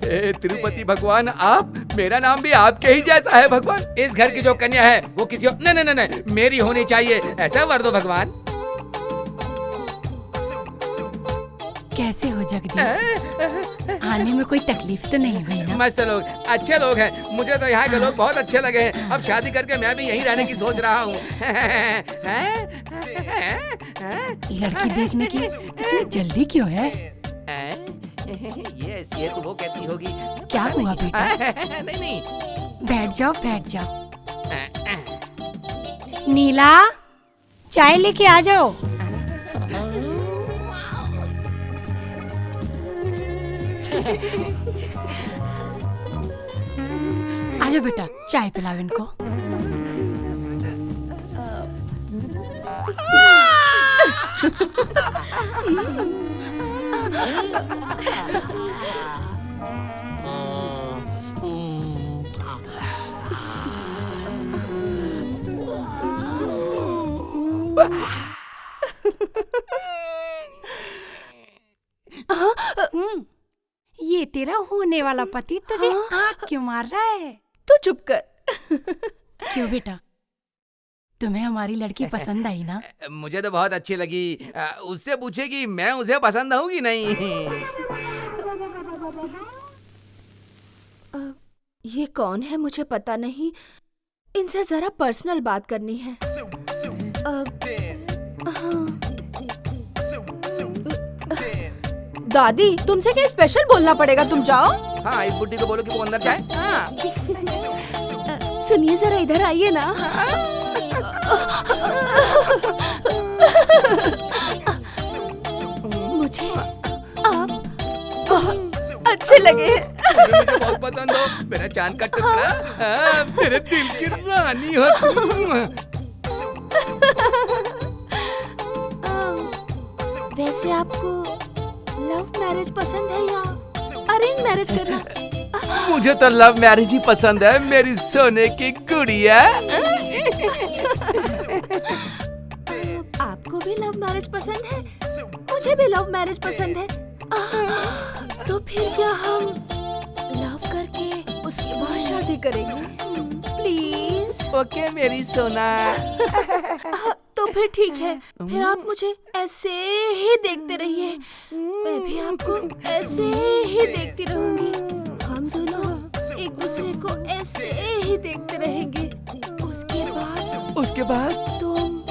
हे तिरुपति भगवान, आप, मेरा नाम भी आपके ही जैसा है भगवान। इस घर की जो कन्या है वो किसी और, नहीं नहीं नहीं, मेरी होनी चाहिए, ऐसा वर दो भगवान। कैसे हो जगदीश? आने में कोई तकलीफ तो नहीं हुई ना? मस्त लोग, अच्छे लोग हैं। मुझे तो यहाँ के लोग बहुत अच्छे लगे हैं। अब शादी करके मैं भी यहीं रहने की सोच रहा हूँ। लड़की देखने की इतनी जल्दी क्यों है? ये हैसियत वो कैसी होगी? क्या हुआ बेटा? नहीं नहीं। बैठ जाओ बैठ जाओ। नीला, चाय लेके आ जाओ। आजा बेटा, चाय पिलाओ इनको। ये तेरा होने वाला पति तुझे आँख क्यों मार रहा है? तू चुप कर। क्यों बेटा, तुम्हें हमारी लड़की पसंद आई ना? मुझे तो बहुत अच्छी लगी। उससे पूछे कि मैं उसे पसंद हूँ कि नहीं। ये कौन है मुझे पता नहीं, इनसे जरा पर्सनल बात करनी है। दादी, तुमसे क्या स्पेशल बोलना पड़ेगा, तुम जाओ। हाँ, इस बुड्ढी को बोलो कि वो अंदर जाए। हाँ। सुनिए जरा, इधर आइए ना। मुझे आप बहुत अच्छे लगे। मुझे बहुत पसंद हो, मेरा चांद का टुकड़ा, मेरे दिल की रानी हो तुम। वैसे आपको लव मैरिज पसंद है या अरेंज मैरिज करना? मुझे तो लव मैरिज ही पसंद है, मेरी सोने की गुड़िया। आपको भी लव मैरिज पसंद है? मुझे भी लव मैरिज पसंद है। तो फिर क्या हम लव करके उसके बाद शादी करेंगे? प्लीज। ओके मेरी सोना। तो फिर ठीक है, फिर आप मुझे ऐसे ही देखते रहिए, मैं भी आपको ऐसे ही देखती रहूंगी। हम दोनों एक दूसरे को ऐसे ही देखते रहेंगे। उसके बाद तुम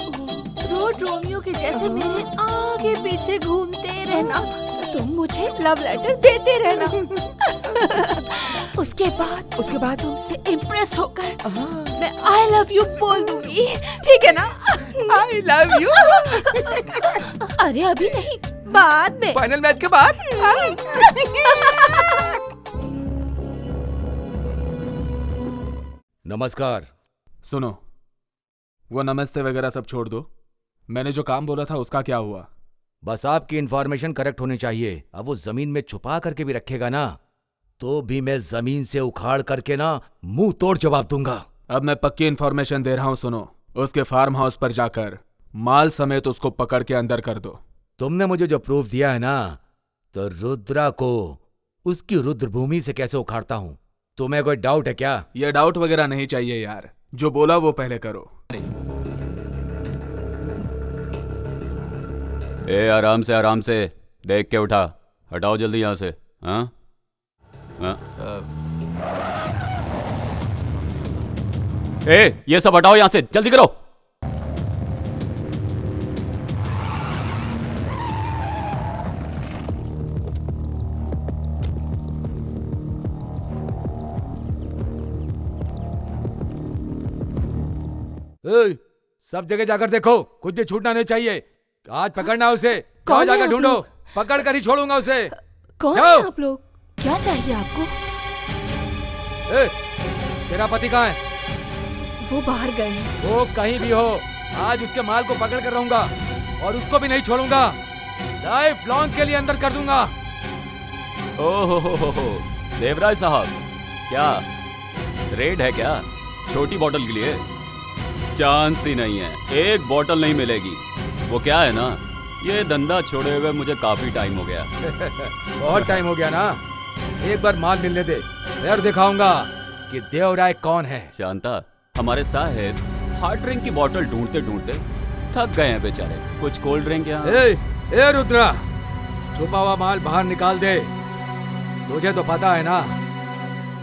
रोड रोमियो के जैसे मेरे आगे पीछे घूमते रहना, तुम मुझे लव लेटर देते रहना। उसके बाद तुमसे इम्प्रेस होकर मैं आई लव यू बोल दूंगी, ठीक है ना? I love you. अरे अभी नहीं, बाद में, फाइनल मैच के बाद। नमस्कार। सुनो, वो नमस्ते वगैरह सब छोड़ दो। मैंने जो काम बोला था उसका क्या हुआ? बस आपकी इंफॉर्मेशन करेक्ट होनी चाहिए। अब वो जमीन में छुपा करके भी रखेगा ना, तो भी मैं जमीन से उखाड़ करके ना मुंह तोड़ जवाब दूंगा। अब मैं पक्की इंफॉर्मेशन दे रहा हूँ, सुनो। उसके फार्म हाउस पर जाकर माल समेत उसको पकड़ के अंदर कर दो। तुमने मुझे जो प्रूफ दिया है ना, तो रुद्रा को उसकी रुद्रभूमि से कैसे उखाड़ता हूं, तुम्हें कोई डाउट है क्या? ये डाउट वगैरह नहीं चाहिए यार, जो बोला वो पहले करो। ए आराम से देख के उठा। हटाओ जल्दी यहाँ से। हाँ ए, ये सब हटाओ यहाँ से, जल्दी करो। सब जगह जाकर देखो, कुछ भी छूटना नहीं चाहिए। आज पकड़ना उसे। कौन जाकर ढूंढो, पकड़ कर ही छोड़ूंगा उसे। कौन है आप लोग? क्या चाहिए आपको? तेरा पति कहाँ है? वो बाहर गए हैं। वो कहीं भी हो, आज उसके माल को पकड़ कर रहूंगा और उसको भी नहीं छोड़ूंगा। लाइफ लॉन्ग के लिए अंदर कर दूंगा। ओहो देवराज साहब, क्या रेड है क्या? छोटी बोतल के लिए चांस ही नहीं है, एक बोतल नहीं मिलेगी। वो क्या है ना, ये धंधा छोड़े हुए मुझे काफी टाइम हो गया। बहुत टाइम हो गया ना। एक बार माल मिलने दे, फिर दिखाऊंगा कि देवराय कौन है। शांता, हमारे साहेब हार्ड ड्रिंक की बोतल ढूंढते ढूंढते थक गए हैं बेचारे। कुछ कोल्ड ड्रिंक यहाँ? ए रुद्रा, छुपा हुआ माल बाहर निकाल दे। तुझे तो पता है ना,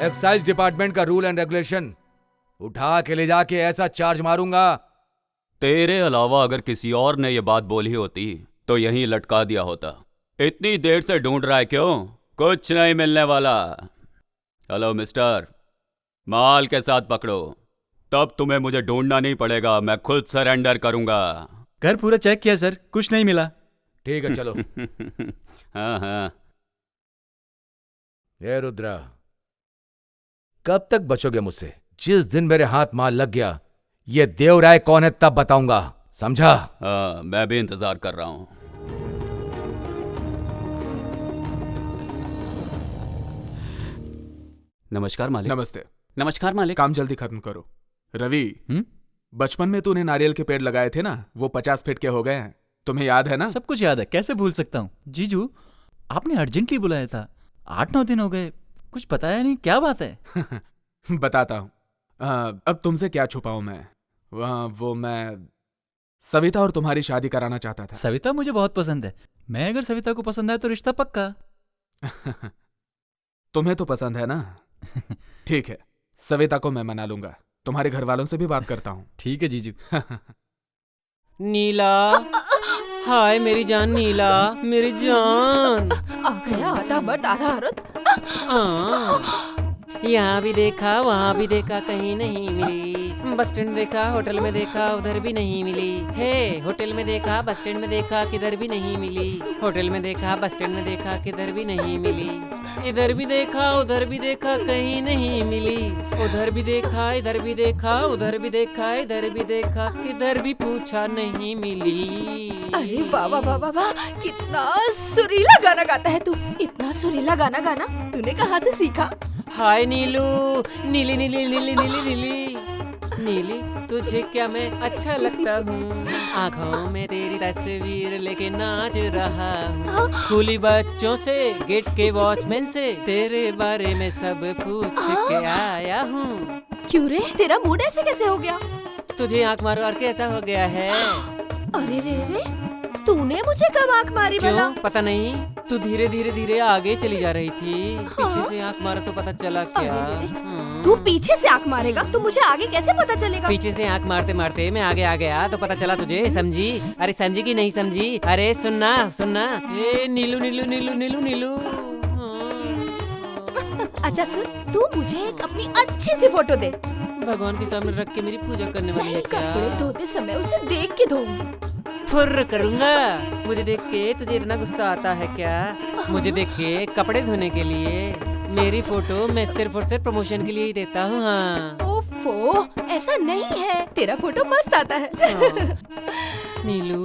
एक्साइज डिपार्टमेंट का रूल एंड रेगुलेशन। उठा के ले जाके ऐसा चार्ज मारूंगा। तेरे अलावा अगर किसी और ने ये बात बोली होती तो यहीं लटका दिया होता। इतनी देर से ढूंढ रहा है क्यों? कुछ नहीं मिलने वाला। हेलो मिस्टर, माल के साथ पकड़ो, तब तुम्हें मुझे ढूंढना नहीं पड़ेगा, मैं खुद सरेंडर करूंगा। घर पूरा चेक किया सर, कुछ नहीं मिला। ठीक है चलो। हाँ हाँ। ये रुद्रा, कब तक बचोगे मुझसे? जिस दिन मेरे हाथ माल लग गया, ये देवराय कौन है तब बताऊंगा, समझा? हाँ, मैं भी इंतजार कर रहा हूं। नमस्कार मालिक। नमस्ते। नमस्कार मालिक। काम जल्दी खत्म करो। रवि, बचपन में तूने नारियल के पेड़ लगाए थे ना, वो 50 फीट के हो गए हैं, तुम्हें याद है ना? सब कुछ याद है, कैसे भूल सकता हूँ। जीजू, आपने अर्जेंटली बुलाया था, 8-9 दिन हो गए, कुछ बताया नहीं, क्या बात है? बताता हूँ। अब तुमसे क्या छुपाऊं मैं? वो मैं सविता और तुम्हारी शादी कराना चाहता था। सविता मुझे बहुत पसंद है, मैं अगर सविता को पसंद आया तो रिश्ता पक्का। तुम्हें तो पसंद है ना? ठीक है, सविता को मैं मना लूंगा, तुम्हारे घर वालों से भी बात करता हूँ। ठीक है जीजू। नीला, हाय मेरी जान नीला, मेरी जान। आ गया आधा मर्द आधा औरत। यहाँ भी देखा वहाँ भी देखा, कहीं नहीं मिली। बस स्टैंड देखा, होटल में देखा, उधर भी नहीं मिली। हे, होटल में देखा, बस स्टैंड में देखा, किधर भी नहीं मिली। होटल में देखा, बस स्टैंड में देखा, किधर भी नहीं मिली। इधर भी देखा, उधर भी देखा, कहीं नहीं मिली। उधर भी देखा, इधर भी देखा, उधर भी देखा, इधर भी देखा, किधर भी पूछा नहीं मिली। अरे वाह वाह वाह वाह वाह, कितना सुरीला गाना गाता है तू। इतना सुरीला गाना गाना तूने कहाँ से सीखा? हाय नीलू, नीली नीली नीली नीली नीली नीली, तुझे क्या मैं अच्छा लगता हूँ? आँखों में तेरी तस्वीर लेके नाच रहा हूँ। स्कूली बच्चों से, गेट के वॉचमैन से, तेरे बारे में सब पूछ के आया हूँ। क्यों रे, तेरा मूड ऐसे कैसे हो गया? तुझे आँख मार मार के ऐसा हो गया है। अरे रे रे, तूने मुझे कब आँख मारी भला? क्यों? पता नहीं, तू धीरे धीरे धीरे आगे चली जा रही थी। पीछे से आँख मारा तो पता चला क्या? तू पीछे से आँख मारेगा तो मुझे आगे कैसे पता चलेगा? पीछे से आँख मारते मारते मैं आगे आ गया तो पता चला तुझे, समझी? अरे समझी कि नहीं समझी? अरे सुनना सुनना, ए नीलू नीलू नीलू नीलू नीलू। अच्छा सुन, तू मुझे एक अपनी अच्छी सी फोटो दे। भगवान के सामने रख के मेरी पूजा करने वाली है क्या? कपड़े धोते समय उसे देख के धोऊंगी। फुर्र करूंगा। मुझे देख के तुझे इतना गुस्सा आता है क्या? मुझे देख के कपड़े धोने के लिए मेरी फोटो मैं सिर्फ और सिर्फ प्रमोशन के लिए ही देता हूँ। हाँ ओफो, ऐसा नहीं है, तेरा फोटो मस्त आता है। नीलू,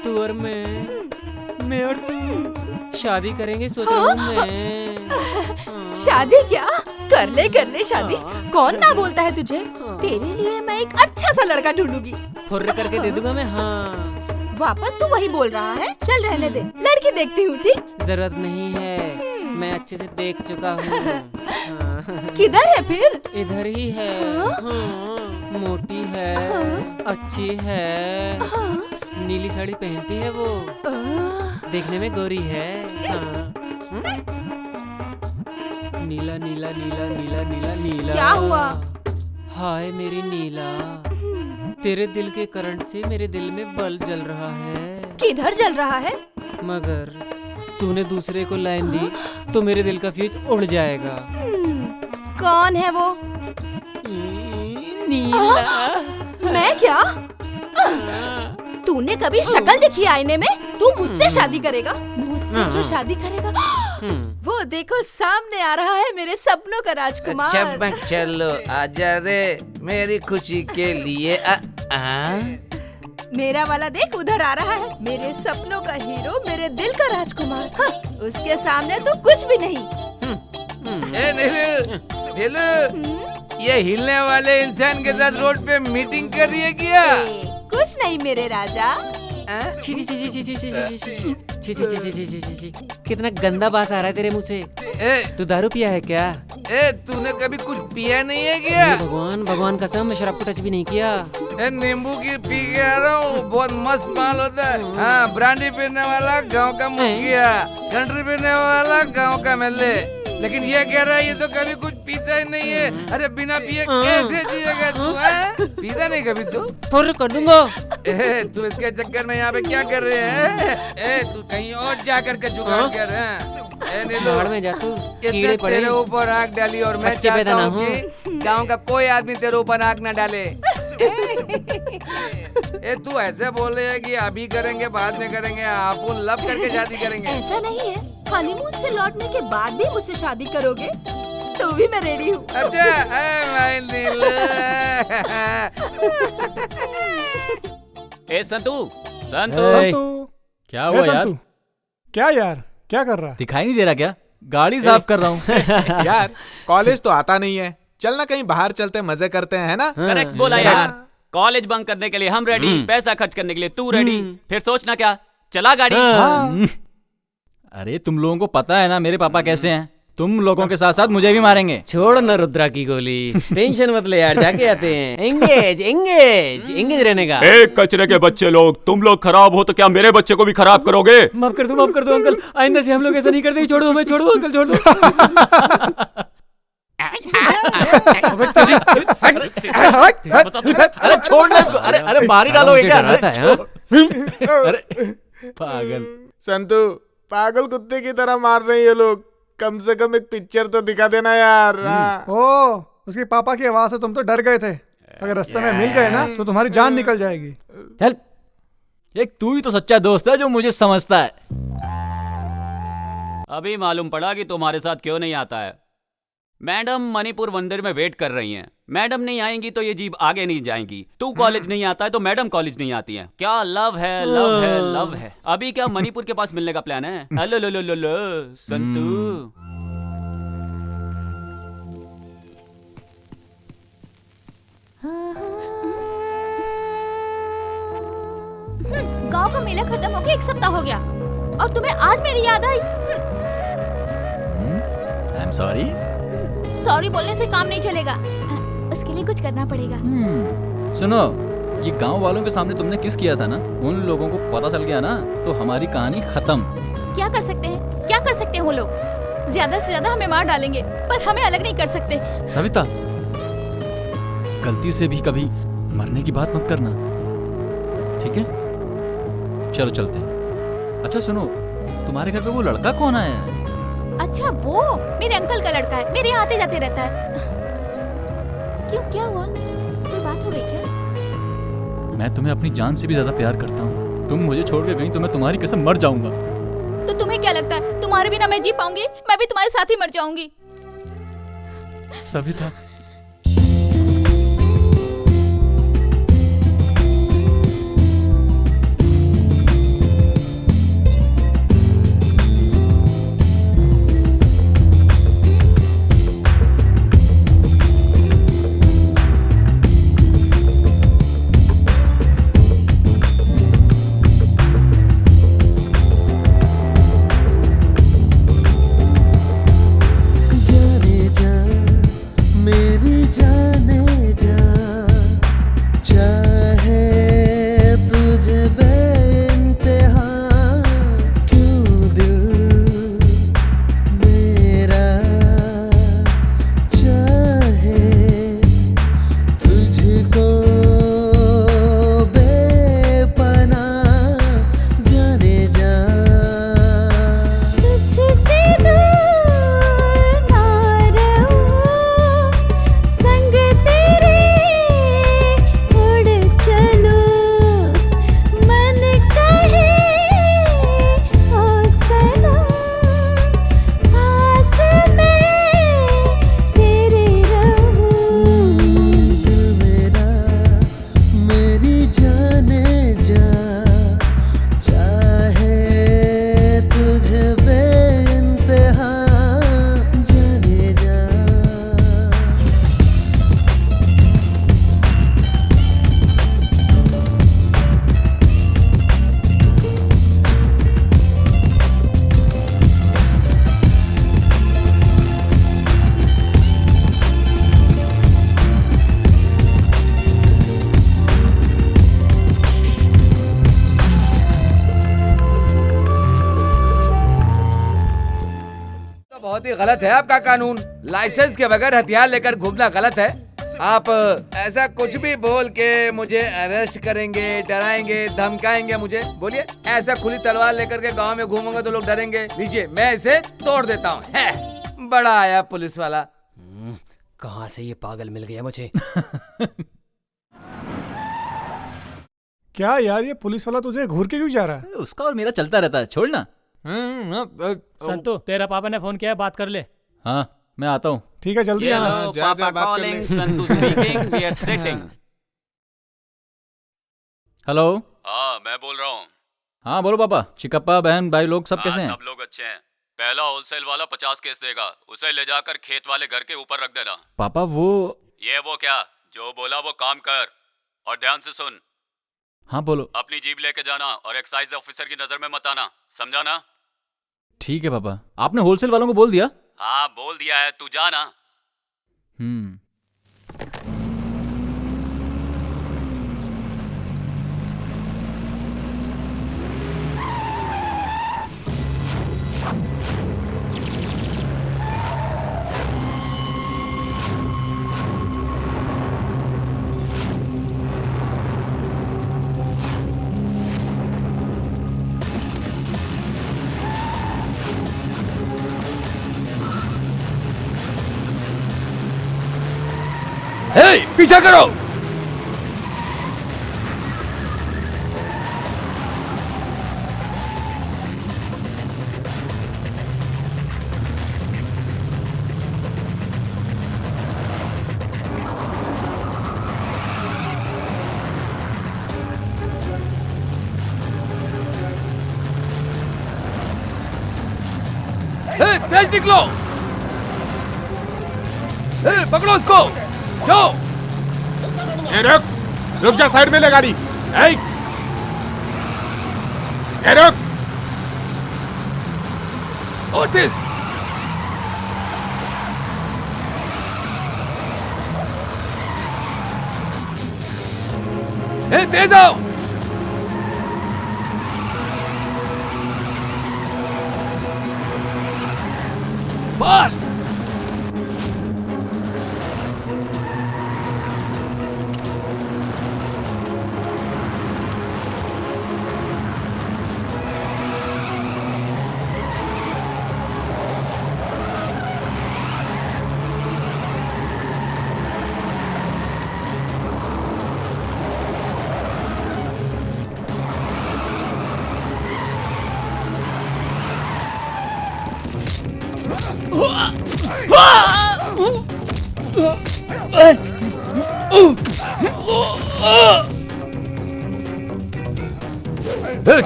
तू और मैं और तू शादी करेंगे सोच रहा हूँ मैं। शादी क्या? कर ले शादी। कौन ना बोलता है तुझे? तेरे लिए मैं एक अच्छा सा लड़का ढूंढूंगी। फुर्र करके दे दूंगा मैं। हाँ वापस तू वही बोल रहा है? चल रहने दे, लड़की देखती हूँ। ठीक, जरूरत नहीं है, मैं अच्छे से देख चुका हूँ। किधर है फिर? इधर ही है। मोटी है, अच्छी है, नीली साड़ी पहनती है वो, देखने में गोरी है। नीला नीला नीला नीला नीला नीला। क्या हुआ? हाय मेरी नीला, तेरे दिल के करंट से मेरे दिल में बल्ब जल रहा है। किधर जल रहा है? मगर तूने दूसरे को लाइन दी तो मेरे दिल का फ्यूज उड़ जाएगा। कौन है वो? नीला। मैं क्या? तूने कभी शक्ल देखी आईने में? तू मुझसे शादी करेगा? मुझसे जो शादी करेगा, वो देखो सामने आ रहा है मेरे सपनों का राजकुमार। चमक चलो आजा रे मेरी खुशी के लिए। मेरा वाला देख उधर आ रहा है, मेरे सपनों का हीरो, मेरे दिल का राजकुमार। हाँ, उसके सामने तो कुछ भी नहीं। नीलू, ये हिलने वाले इंसान के साथ रोड पे मीटिंग कर रही है क्या? कुछ नहीं मेरे राजा। छी छी छी छी छी छी छी छी छी छी छी छी छी छी, कितना गंदा बास आ रहा है तेरे मुंह से। तू दारू पिया है क्या? तूने कभी कुछ पिया नहीं है क्या? भगवान भगवान कसम, मैं शराब को टच भी नहीं किया। नींबू की पी के आ रहा हूँ, बहुत मस्त माल होता है। हाँ, ब्रांडी पीने वाला गाँव का मुखिया, कंट्री पीने वाला गाँव का एमएलए, लेकिन ये कह रहा है ये तो कभी कुछ पीता ही नहीं है। अरे बिना पिए कैसे जिएगा तू? पीता नहीं कभी तू? फुर्र कर दूंगा। तू इसके चक्कर में यहाँ पे क्या कर रहे हैं? तू कहीं और जा करके जुगाड़ कर रहे हैं। ए नीलू, बाहर में जा तू, किसने कीड़े पड़े। तेरे ऊपर आग डाली और मैं बच्चे पैदा चाहता ना हूँ हो। कि गांव का कोई आदमी तेरे ऊपर आग ना डाले। ए तू ऐसे बोल रही है कि अभी करेंगे बाद में करेंगे, आप लव करके शादी करेंगे। ऐसा नहीं है, हनीमून से लौटने के बाद भी मुझसे शादी करोगे तो भी मैं रेडी हूँ। अच्छा भाई नीलू। ए संतू, संतू क्या हुआ यार? संतू क्या यार, क्या कर रहा है? दिखाई नहीं दे रहा क्या? गाड़ी साफ कर रहा हूँ। यार कॉलेज तो आता नहीं है, चलना कहीं बाहर चलते मजे करते हैं, है ना? करेक्ट बोला यार। कॉलेज बंक करने के लिए हम रेडी, पैसा खर्च करने के लिए तू रेडी, फिर सोचना क्या, चला गाड़ी। अरे तुम लोगों को पता है ना मेरे पापा कैसे हैं, तुम लोगों के साथ साथ मुझे भी मारेंगे। छोड़ ना रुद्रा की गोली, टेंशन मत ले यार, जाके आते हैं। एंगेज एंगेज एंगेज रहने का। ए कचरे के बच्चे लोग, तुम लोग खराब हो तो क्या मेरे बच्चे को भी खराब करोगे? माफ कर दो अंकल, आइंदा से हम लोग ऐसा नहीं करते। छोड़ दो, मैं छोड़ दो अंकल, छोड़ दो। अरे छोड़ना इसको, अरे मार ही डालोगे क्या? अरे पागल संतू, पागल कुत्ते की तरह मार रहे हैं ये लोग, कम से कम एक पिक्चर तो दिखा देना यार। ओ, उसके पापा की आवाज से तुम तो डर गए थे, अगर रास्ते में मिल गए ना तो तुम्हारी जान निकल जाएगी। चल, एक तू ही तो सच्चा दोस्त है जो मुझे समझता है। अभी मालूम पड़ा कि तुम्हारे साथ क्यों नहीं आता है। मैडम मणिपुर मंदिर में वेट कर रही हैं। मैडम नहीं आएंगी तो ये जीप आगे नहीं जाएंगी। तू कॉलेज नहीं आता है तो मैडम कॉलेज नहीं आती है। क्या लव है, लव है, लव है। अभी क्या मणिपुर के पास मिलने का प्लान है? हेलो लो लो लो लो संतू। गांव का मेला खत्म हो गया, 1 सप्ताह हो गया और तुम्हें आज मेरी याद आई। I am sorry. सॉरी बोलने से काम नहीं चलेगा, उसके लिए कुछ करना पड़ेगा। सुनो, ये गांव वालों के सामने तुमने किस किया था ना, उन लोगों को पता चल गया ना तो हमारी कहानी खत्म। क्या कर सकते हैं, क्या कर सकते हैं वो लोग? ज्यादा से ज्यादा हमें मार डालेंगे पर हमें अलग नहीं कर सकते। सविता, गलती से भी कभी मरने की बात मत करना, ठीक है? चलो चलते हैं। अच्छा सुनो, तुम्हारे घर पे वो लड़का कौन आया है? अच्छा वो मेरे अंकल का लड़का है, मेरे यहाँ आते जाते रहता है। क्यों, क्या हुआ? कोई बात हो गई क्या? मैं तुम्हें अपनी जान से भी ज्यादा प्यार करता हूँ। तुम मुझे छोड़ के गई तो मैं तुम्हारी कसम मर जाऊंगा। तो तुम्हें क्या लगता है तुम्हारे बिना मैं जी पाऊंगी? मैं भी तुम्हारे साथ ही मर जाऊंगी। सविता, बहुत ही गलत है आपका कानून। लाइसेंस के बगैर हथियार लेकर घूमना गलत है। आप ऐसा कुछ भी बोल के मुझे अरेस्ट करेंगे, डराएंगे, धमकाएंगे मुझे? बोलिए, ऐसा खुली तलवार लेकर के गांव में घूमूंगा तो लोग डरेंगे? लीजिए, मैं इसे तोड़ देता हूँ। है, बड़ा आया पुलिस वाला। कहाँ से ये पागल मिल गया मुझे? क्या यार, ये पुलिस वाला तुझे घूर के क्यों जा रहा है? उसका और मेरा चलता रहता है, छोड़ ना। संतू, तेरा पापा ने फोन किया है, बात कर ले। हाँ, मैं आता हूँ। ठीक है, जल्दी आना। पापा calling, Santu speaking, we are sitting. Hello. हाँ, मैं बोल रहा हूँ। हाँ बोलो पापा। चिकप्पा, बहन, भाई लोग सब कैसे हैं? सब लोग अच्छे हैं। पहला होलसेल वाला 50 केस देगा, उसे ले जाकर खेत वाले घर के ऊपर रख देना। पापा वो क्या, जो बोला वो काम कर, और ध्यान से सुन। हाँ बोलो। अपनी जीप लेके जाना और एक्साइज ऑफिसर की नजर में मत आना, समझा ना? ठीक है पापा। आपने होलसेल वालों को बोल दिया? हाँ बोल दिया है, तू जा ना। पीछा करो। तेज निकलो। पकड़ो उसको, जाओ। रुक जा, साइड में ले गाड़ी। रुक। ओटिस, तेज आओ। फास्ट।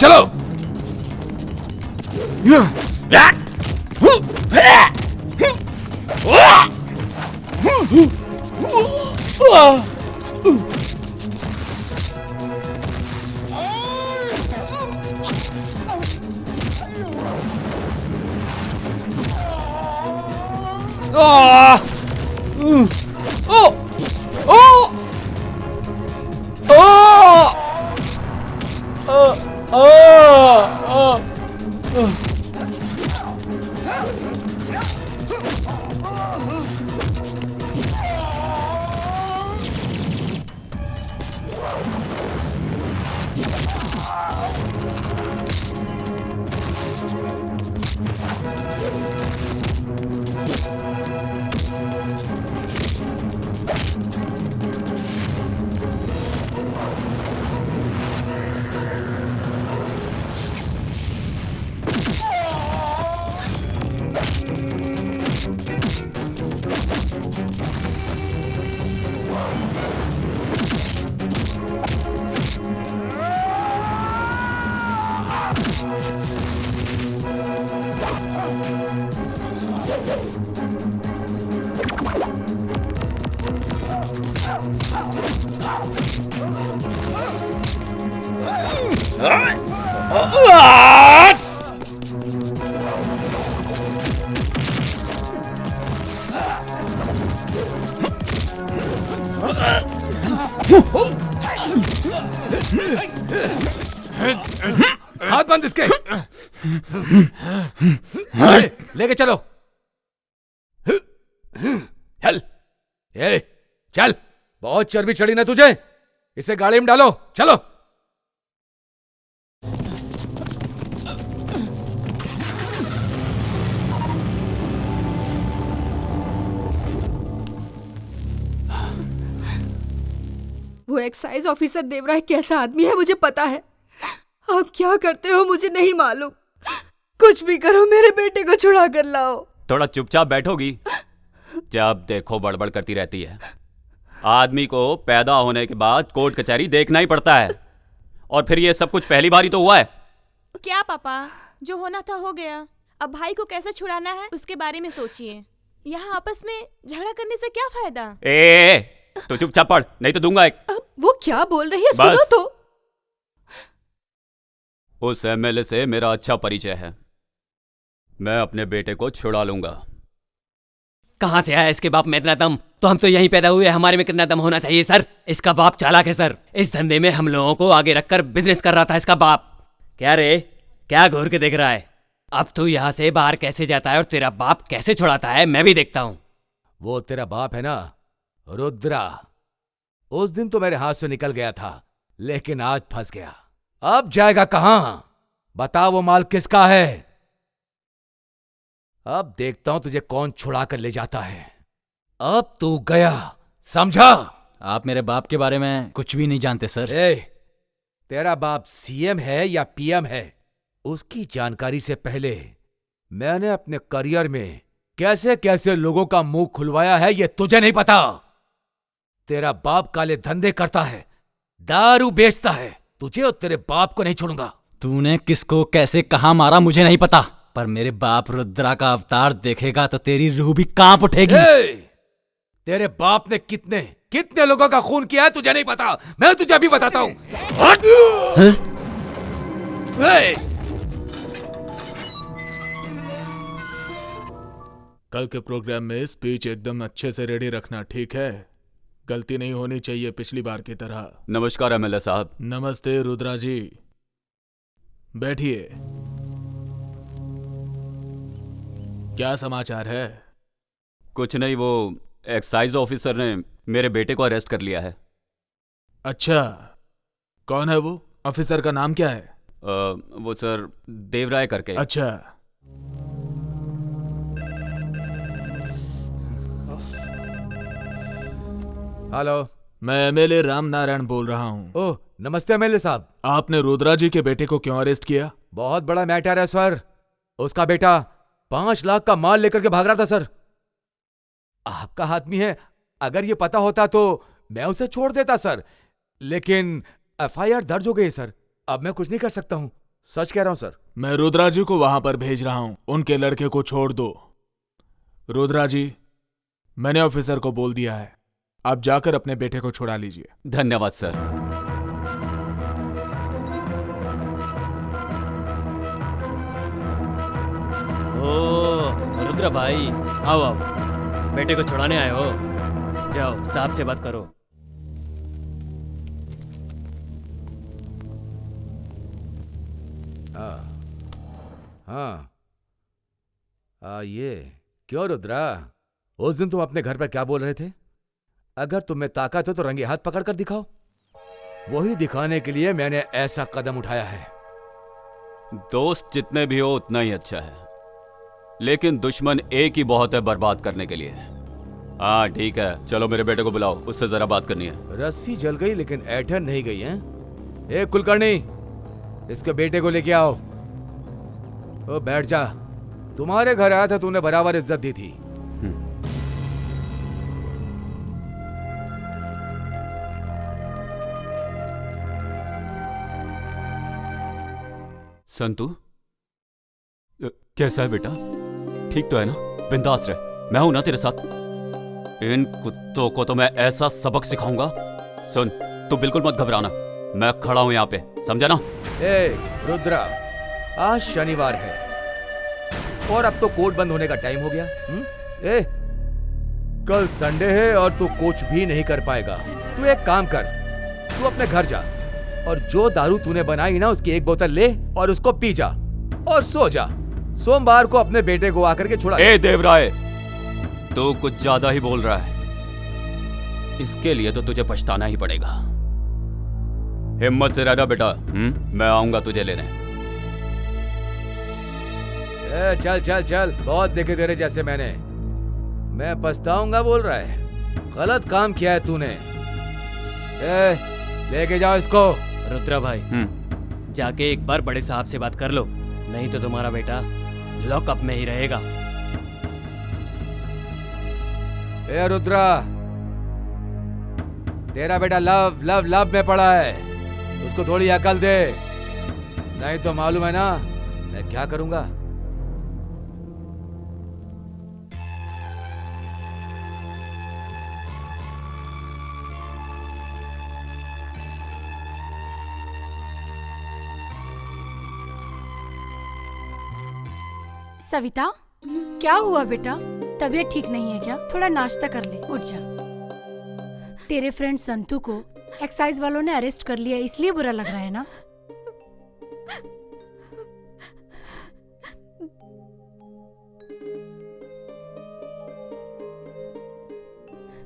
चलो। हाथ बंद इसके। लेके चलो। चल। चल, बहुत चर्बी चढ़ी ना तुझे, इसे गाड़ी में डालो, चलो। वो एक्साइज ऑफिसर देवराय कैसा आदमी है मुझे पता है। आप क्या करते हो मुझे नहीं मालूम। कुछ भी करो, मेरे बेटे को छुड़ा कर लाओ। थोड़ा चुपचाप बैठोगी? जब देखो बड़बड़ करती रहती है। आदमी को पैदा होने के बाद कोर्ट कचहरी देखना ही पड़ता है, और फिर ये सब कुछ पहली बार ही तो हुआ है। क्या पापा, जो होना था हो गया। अब भाई को कैसे छुड़ाना है उसके बारे में सोचिए। यहाँ आपस में झगड़ा करने से क्या फायदा। तो चुपचाप पढ़, नहीं तो दूंगा एक। वो क्या बोल रही है, सुनो तो। उस एमएलए से मेरा अच्छा परिचय है, मैं अपने बेटे को छुड़ा लूंगा। कहाँ से आया इसके बाप में इतना दम? तो हम तो यहीं पैदा हुए, हमारे में कितना दम होना चाहिए सर? इसका बाप चालाक है सर, इस धंधे में हम लोगों को आगे रखकर बिजनेस कर रहा था इसका बाप। क्या रे, क्या घूर के देख रहा है? अब तू यहाँ से बाहर कैसे जाता है और तेरा बाप कैसे छुड़ाता है, मैं भी देखता हूँ। वो तेरा बाप है ना, रुद्रा, उस दिन तो मेरे हाथ से निकल गया था, लेकिन आज फंस गया। अब जाएगा कहां? बता, वो माल किसका है? अब देखता हूं तुझे कौन छुड़ा कर ले जाता है। अब तू गया, समझा? आप मेरे बाप के बारे में कुछ भी नहीं जानते सर। तेरा बाप सीएम है या पीएम है, उसकी जानकारी से पहले मैंने अपने करियर में कैसे कैसे लोगों का मुंह खुलवाया है ये तुझे नहीं पता। तेरा बाप काले धंधे करता है, दारू बेचता है, तुझे और तेरे बाप को नहीं छोड़ूंगा। तूने किसको कैसे कहां मारा मुझे नहीं पता, पर मेरे बाप रुद्रा का अवतार देखेगा तो तेरी रूह भी कांप उठेगी। तेरे बाप ने कितने कितने लोगों का खून किया है तुझे नहीं पता, मैं तुझे अभी बताता हूं। कल के प्रोग्राम में स्पीच एकदम अच्छे से रेडी रखना, ठीक है? गलती नहीं होनी चाहिए पिछली बार की तरह। नमस्कार एमएलए साहब। नमस्ते रुद्रा जी, बैठिए। क्या समाचार है? कुछ नहीं, वो एक्साइज ऑफिसर ने मेरे बेटे को अरेस्ट कर लिया है। अच्छा, कौन है वो? ऑफिसर का नाम क्या है? वो सर देवराय करके। अच्छा, हेलो, मैं एमएलए राम नारायण बोल रहा हूँ। ओह, नमस्ते एमएलए साहब। आपने रुद्रा जी के बेटे को क्यों अरेस्ट किया? बहुत बड़ा मैटर है सर। उसका बेटा 5 लाख का माल लेकर के भाग रहा था सर। आपका आदमी है, अगर ये पता होता तो मैं उसे छोड़ देता सर, लेकिन एफआईआर दर्ज हो गई सर, अब मैं कुछ नहीं कर सकता हूँ। सच कह रहा हूँ सर। मैं रुद्रा जी को वहां पर भेज रहा हूँ, उनके लड़के को छोड़ दो। रुद्रा जी, मैंने ऑफिसर को बोल दिया है, आप जाकर अपने बेटे को छुड़ा लीजिए। धन्यवाद सर। ओ रुद्र भाई, आओ आओ, बेटे को छुड़ाने आए हो? जाओ साहब से बात करो। हाँ, ये क्यों रुद्रा, उस दिन तुम अपने घर पर क्या बोल रहे थे? अगर तुम्हें ताकत हो तो रंगे हाथ पकड़ कर दिखाओ। वही दिखाने के लिए मैंने ऐसा कदम उठाया है। दोस्त जितने भी हो उतना ही अच्छा है, लेकिन दुश्मन एक ही बहुत है बर्बाद करने के लिए। हाँ ठीक है, चलो मेरे बेटे को बुलाओ, उससे जरा बात करनी है। रस्सी जल गई लेकिन ऐठन नहीं गई है। ए कुलकर्णी, इसके बेटे को लेके आओ। ओ बैठ जा, तुम्हारे घर आया था, तूने बराबर इज्जत दी थी। संतु, कैसा है बेटा? ठीक तो है ना? बिंदास रह, मैं हूं ना तेरे साथ। इन कुत्तों को तो मैं ऐसा सबक सिखाऊंगा। सुन, तू बिल्कुल मत घबराना, मैं खड़ा हूं यहाँ पे, समझा ना? ए रुद्रा, आज शनिवार है और अब तो कोर्ट बंद होने का टाइम हो गया। ए, कल संडे है और तू कुछ भी नहीं कर पाएगा। तू एक काम कर, तू अपने घर जा और जो दारू तूने बनाई ना उसकी एक बोतल ले और उसको पी जा और सो जा। सोमवार को अपने बेटे को आकर के छुड़ा। ए देवराय, तू कुछ ज्यादा ही बोल रहा है। इसके लिए तो तुझे पछताना ही पड़ेगा। हिम्मत से रहना बेटा। मैं आऊंगा तुझे लेने। चल चल चल, बहुत देखे तेरे जैसे मैंने। मैं पछताऊंगा बोल रहा है? गलत काम किया है तूने। लेके जाओ इसको। रुद्रा भाई, जाके एक बार बड़े साहब से बात कर लो, नहीं तो तुम्हारा बेटा लॉकअप में ही रहेगा। ए रुद्रा, तेरा बेटा लव लव लव में पड़ा है, उसको थोड़ी अकल दे, नहीं तो मालूम है ना मैं क्या करूंगा। सविता, क्या हुआ बेटा? तबीयत ठीक नहीं है क्या? थोड़ा नाश्ता कर ले, उठ जा। तेरे फ्रेंड संतू को एक्साइज वालों ने अरेस्ट कर लिया, इसलिए बुरा लग रहा है ना?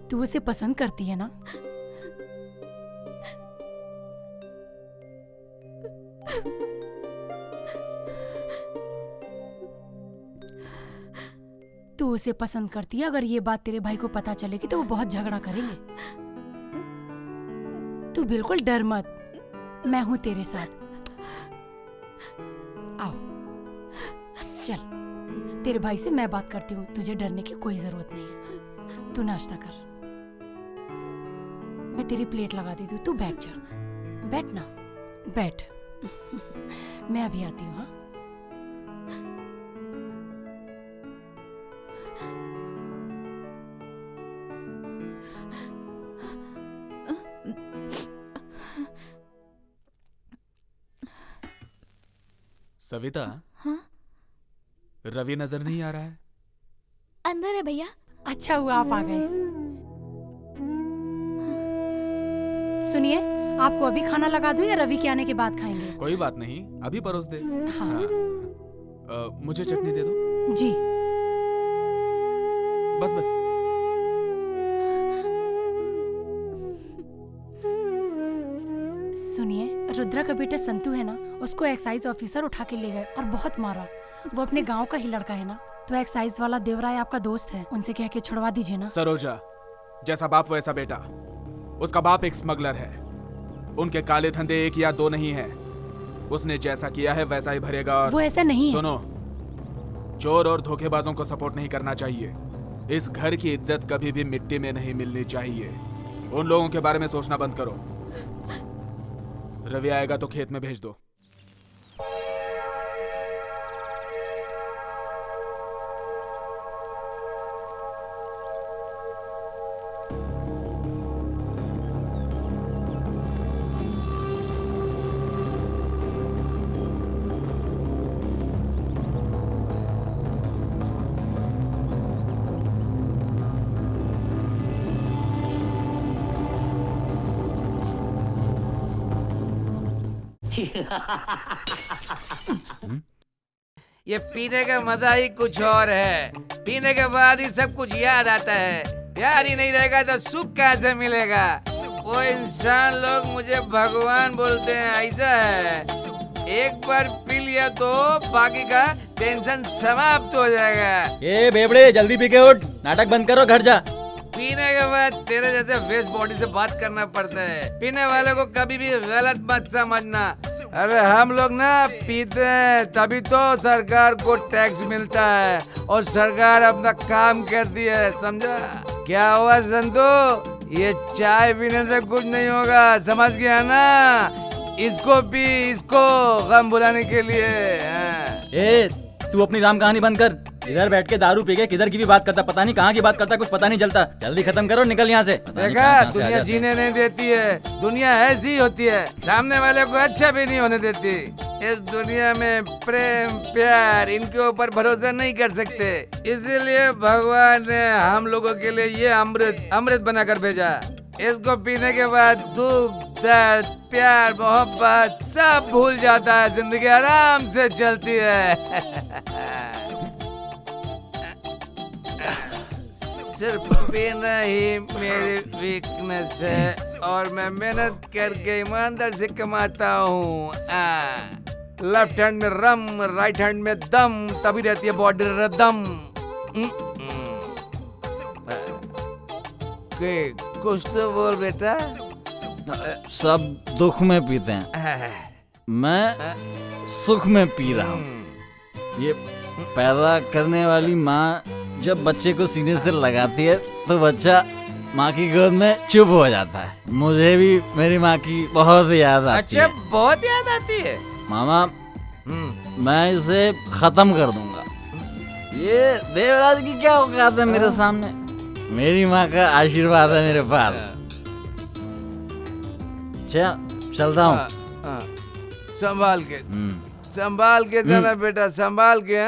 तू उसे पसंद करती है ना? तू उसे पसंद करती है। अगर ये बात तेरे भाई को पता चलेगी तो वो बहुत झगड़ा करेंगे। तू बिल्कुल डर मत, मैं हूं तेरे साथ। आओ, चल, तेरे भाई से मैं बात करती हूँ, तुझे डरने की कोई जरूरत नहीं है। तू नाश्ता कर, मैं तेरी प्लेट लगा देती हूँ, तू बैठ जा। बैठ ना, बैठ। मैं अभी आती हूँ। हाँ, सविता। हाँ? रवि नजर नहीं आ रहा है? अंदर है भैया। अच्छा हुआ आप आ गए। सुनिए, आपको अभी खाना लगा दूं या रवि के आने के बाद खाएंगे? कोई बात नहीं, अभी परोस दे। हाँ। मुझे चटनी दे दो। जी। बस बस। सुनिए, रुद्रा का बेटा संतू है ना, उसको एक्साइज ऑफिसर उठा के ले गए और बहुत मारा। वो अपने गांव का ही लड़का है ना, तो एक्साइज वाला देवराय आपका दोस्त है, उनसे कह के छुड़वा दीजिए ना। सरोजा, जैसा बाप वैसा बेटा। उसका बाप एक स्मगलर है, उनके काले धंधे एक या दो नहीं है। उसने जैसा किया है वैसा ही भरेगा। और वो ऐसा नहीं है। सुनो, चोर और धोखेबाजों को सपोर्ट नहीं करना चाहिए। इस घर की इज्जत कभी भी मिट्टी में नहीं मिलनी चाहिए। उन लोगों के बारे में सोचना बंद करो। रवि आएगा तो खेत में भेज दो। ये पीने का मजा ही कुछ और है। पीने के बाद ही सब कुछ याद आता है। प्यार ही नहीं रहेगा तो सुख कहाँ से मिलेगा? वो इंसान लोग मुझे भगवान बोलते हैं, ऐसा है। एक बार पी लिया तो बाकी का टेंशन समाप्त हो जाएगा। ए बेबड़े, जल्दी पी के उठ, नाटक बंद करो, घर जा। पीने के बाद तेरे जैसे वेस्ट बॉडी से बात करना पड़ता है। पीने वाले को कभी भी गलत मत समझना। अरे हम लोग ना पीते हैं तभी तो सरकार को टैक्स मिलता है और सरकार अपना काम करती है, समझा? क्या हुआ संतू? ये चाय पीने से कुछ नहीं होगा, समझ गया ना? इसको पी, इसको गम भुलाने के लिए। ए, तू अपनी राम कहानी बंद कर। इधर बैठ के दारू पी के किधर की भी बात करता, पता नहीं कहाँ की बात करता, कुछ पता नहीं चलता। जल्दी खत्म करो, निकल यहाँ से। देखा, दुनिया जीने नहीं देती है। दुनिया ऐसी होती है, सामने वाले को अच्छा भी नहीं होने देती। इस दुनिया में प्रेम प्यार इनके ऊपर भरोसा नहीं कर सकते। इसीलिए भगवान ने हम लोगों के लिए ये अमृत बनाकर भेजा। इसको पीने के बाद दुख दर्द प्यार मोहब्बत सब भूल जाता है, जिंदगी आराम से चलती है। सिर्फ पीना ही मेरी वीकनेस है और मैं मेहनत करके ईमानदार से कमाता हूँ। लेफ्ट हैंड में रम, राइट हैंड में दम, तभी रहती है बॉडी रदम। कुछ तो बोल बेटा। सब दुख में पीते हैं, मैं सुख में पी रहा हूँ। ये पैदा करने वाली माँ जब बच्चे को सीने से लगाती है तो बच्चा माँ की गोद में चुप हो जाता है। मुझे भी मेरी माँ की बहुत याद आती है। अच्छा, बहुत याद आती है मामा, मैं इसे खत्म कर दूंगा। ये देवराज की क्या औकात है मेरे सामने? मेरी माँ का आशीर्वाद है मेरे पास। चलता हूँ। संभाल के जाना बेटा, संभाल के।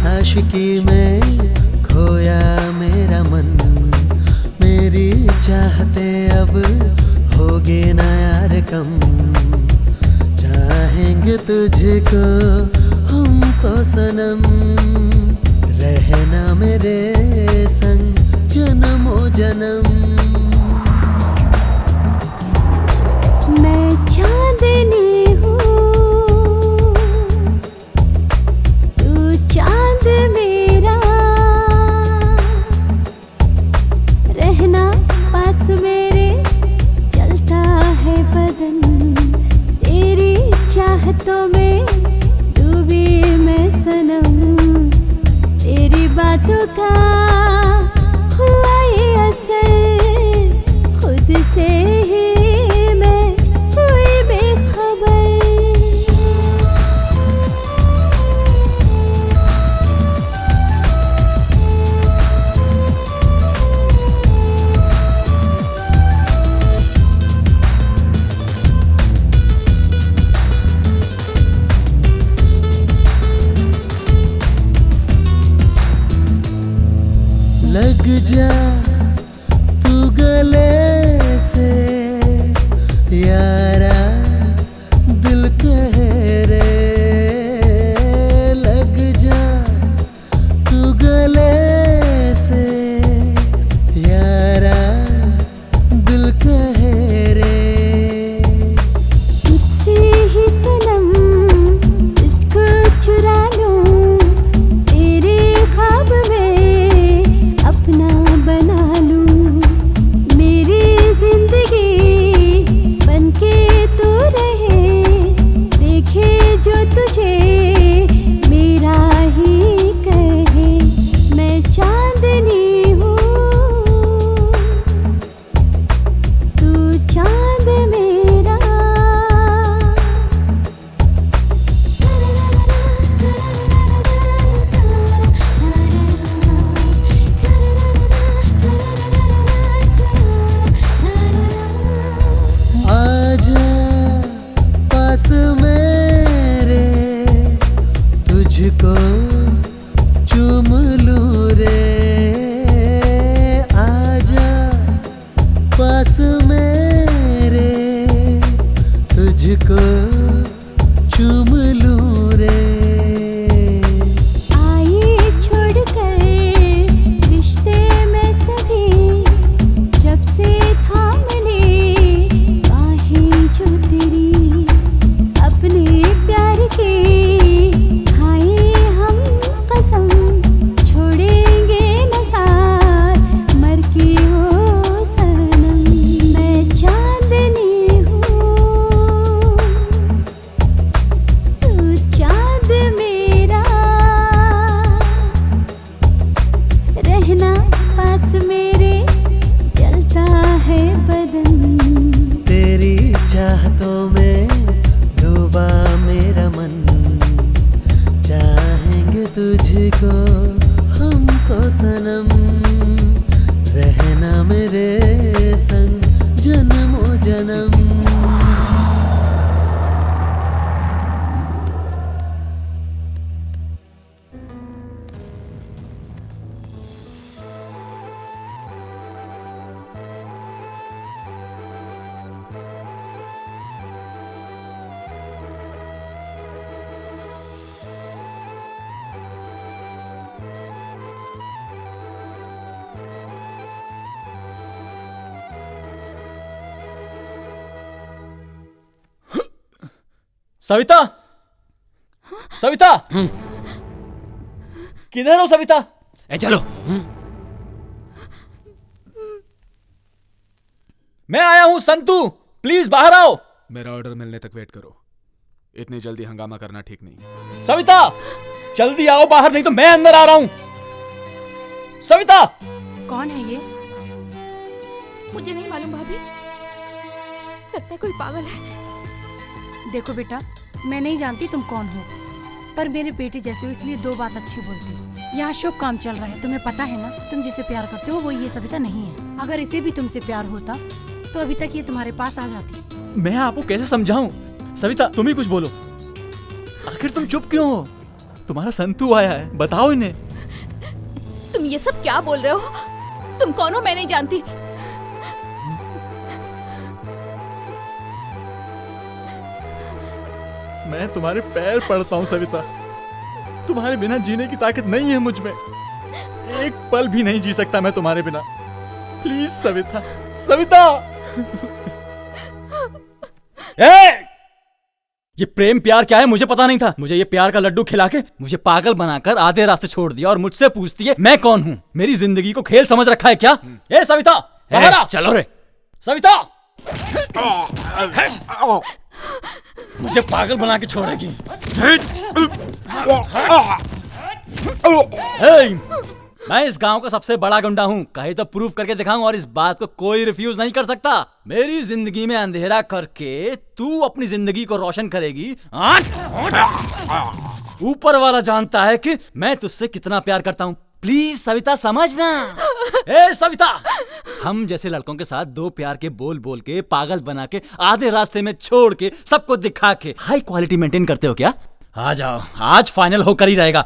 आशिकी में खोया मेरा मन, मेरी चाहते अब होगे ना यार कम। चाहेंगे तुझको हम तो सनम, रहना मेरे संग जन्मों जन्म। मैं चांदनी चांद मेरा, रहना पास मेरे, चलता है बदन तेरी चाहतों में, डूबी मैं सनम। तेरी बातों का हुआ ये असर, खुद से ही मैं हुई बेखबर। लग जा तू गले से यारा, दिल कह रे। लग जा तू गले से यारा, दिल कह रे। तुझसे ही सनम तुझको चुरा लूं, तेरे ख्वाब में अपना बना लूं। मेरी जिंदगी बनके तू रहे, देखे जो तुझे मेरा ही कहे। मैं चांदनी हूँ, तू चांद मेरा। आजा पास मेरे, तुझको चूम लूं रे। आजा पास मेरे, तुझको चूम लूं रे। आई छोड़कर रिश्ते में सभी, जब से थाम ले बाहें जो तेरी, अपने प्यार की खाए हम कसम। छोड़ेंगे न साथ मर के हो सनम। मेरे संग जन्मों जन्म। सविता, सविता, किधर हो सविता? चलो। मैं आया हूं संतू, प्लीज बाहर आओ। मेरा ऑर्डर मिलने तक वेट करो, इतनी जल्दी हंगामा करना ठीक नहीं। सविता, जल्दी आओ बाहर, नहीं तो मैं अंदर आ रहा हूं। सविता! कौन है ये? मुझे नहीं मालूम भाभी, लगता है कोई पागल है। देखो बेटा, मैं नहीं जानती तुम कौन हो, पर मेरे बेटे जैसे हो इसलिए दो बात अच्छी बोलती। यहाँ शुभ काम चल रहा है, तुम्हें पता है ना, तुम जिसे प्यार करते हो वो ये सविता नहीं है। अगर इसे भी तुमसे प्यार होता तो अभी तक ये तुम्हारे पास आ जाती। मैं आपको कैसे समझाऊं? सविता, तुम ही कुछ बोलो। आखिर तुम चुप क्यों हो? तुम्हारा संतू आया है, बताओ इन्हें। तुम ये सब क्या बोल रहे हो? तुम कौन हो मैं नहीं जानती। मैं तुम्हारे पैर पड़ता हूँ सविता, तुम्हारे बिना जीने की ताकत नहीं है मुझ में। एक पल भी नहीं जी सकता मैं तुम्हारे बिना। प्लीज सविता, सविता। ये प्रेम प्यार क्या है मुझे पता नहीं था। मुझे ये प्यार का लड्डू खिला के मुझे पागल बनाकर आधे रास्ते छोड़ दिया और मुझसे पूछती है मैं कौन हूँ। मेरी जिंदगी को खेल समझ रखा है क्या? ए सविता, बाहर आ। चलो रे सविता, मुझे पागल बना के छोड़ेगी। मैं इस गांव का सबसे बड़ा गुंडा हूँ, कहीं तो प्रूफ करके दिखाऊं और इस बात को कोई रिफ्यूज नहीं कर सकता। मेरी जिंदगी में अंधेरा करके तू अपनी जिंदगी को रोशन करेगी। ऊपर वाला जानता है कि मैं तुझसे कितना प्यार करता हूँ। प्लीज सविता समझना। ए सविता, हम जैसे लड़कों के साथ दो प्यार के बोल बोल के पागल बना के आधे रास्ते में छोड़ के सबको दिखा के हाई क्वालिटी मेंटेन करते हो क्या? आ जाओ, आज फाइनल होकर ही रहेगा।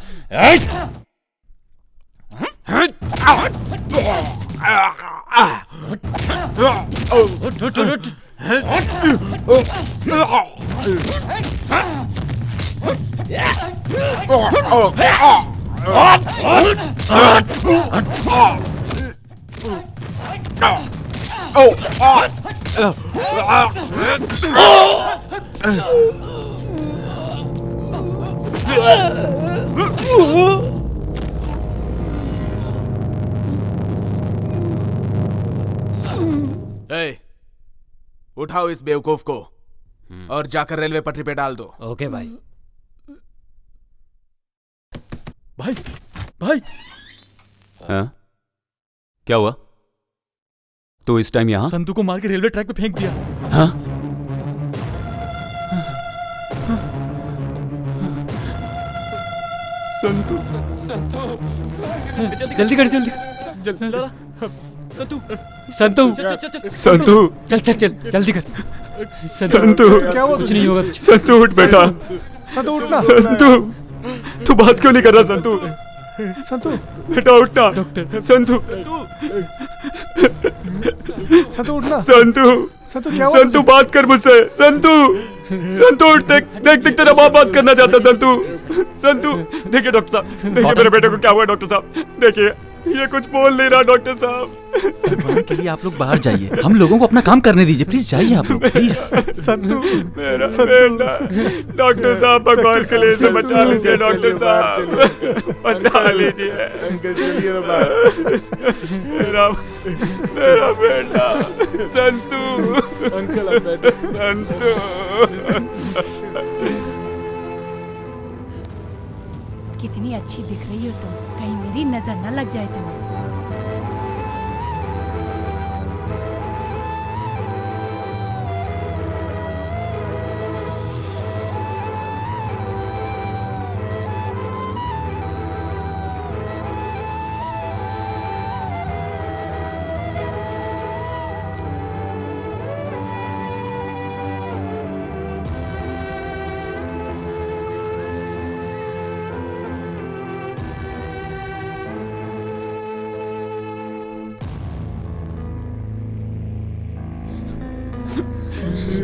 उठाओ इस बेवकूफ को और जाकर रेलवे पटरी पे डाल दो। ओके भाई। भाई, भाई, हाँ? क्या हुआ? तो इस टाइम यहाँ? संतू को मार के रेलवे ट्रैक पे फेंक दिया। हाँ? संतू, जल्दी कर, जल्दी संतू, संतू, संतू, चल चल चल जल्दी कर। संतू, क्या हुआ? कुछ नहीं होगा। संतू उठ बेटा। संतू उठना। संतू, तू बात क्यों नहीं कर रहा? संतू, संतू बेटा उठना। डॉक्टर संतू, संतू उठना। संतू, संतू क्या हुआ? संतू बात कर मुझसे। संतू, संतू उठ, देख देख देख तेरा बाप बात करना चाहता। संतू, संतू, देखिए डॉक्टर साहब, देखिए मेरे बेटे को क्या हुआ। डॉक्टर साहब देखिए, ये कुछ बोल नहीं रहा। डॉक्टर साहब, भगवान के लिए आप लोग बाहर जाइए, हम लोगों को अपना काम करने दीजिए। प्लीज जाइए आप लोग, प्लीज। संतू, मेरा बेटा। डॉक्टर साहब, भगवान के लिए इसे बचा लीजिए। डॉक्टर साहब, बचा लीजिए। मेरा बेटा संतू। अंकल, संतू। कितनी अच्छी दिख रही हो तुम, कहीं मेरी नजर न लग जाए तुम्हें।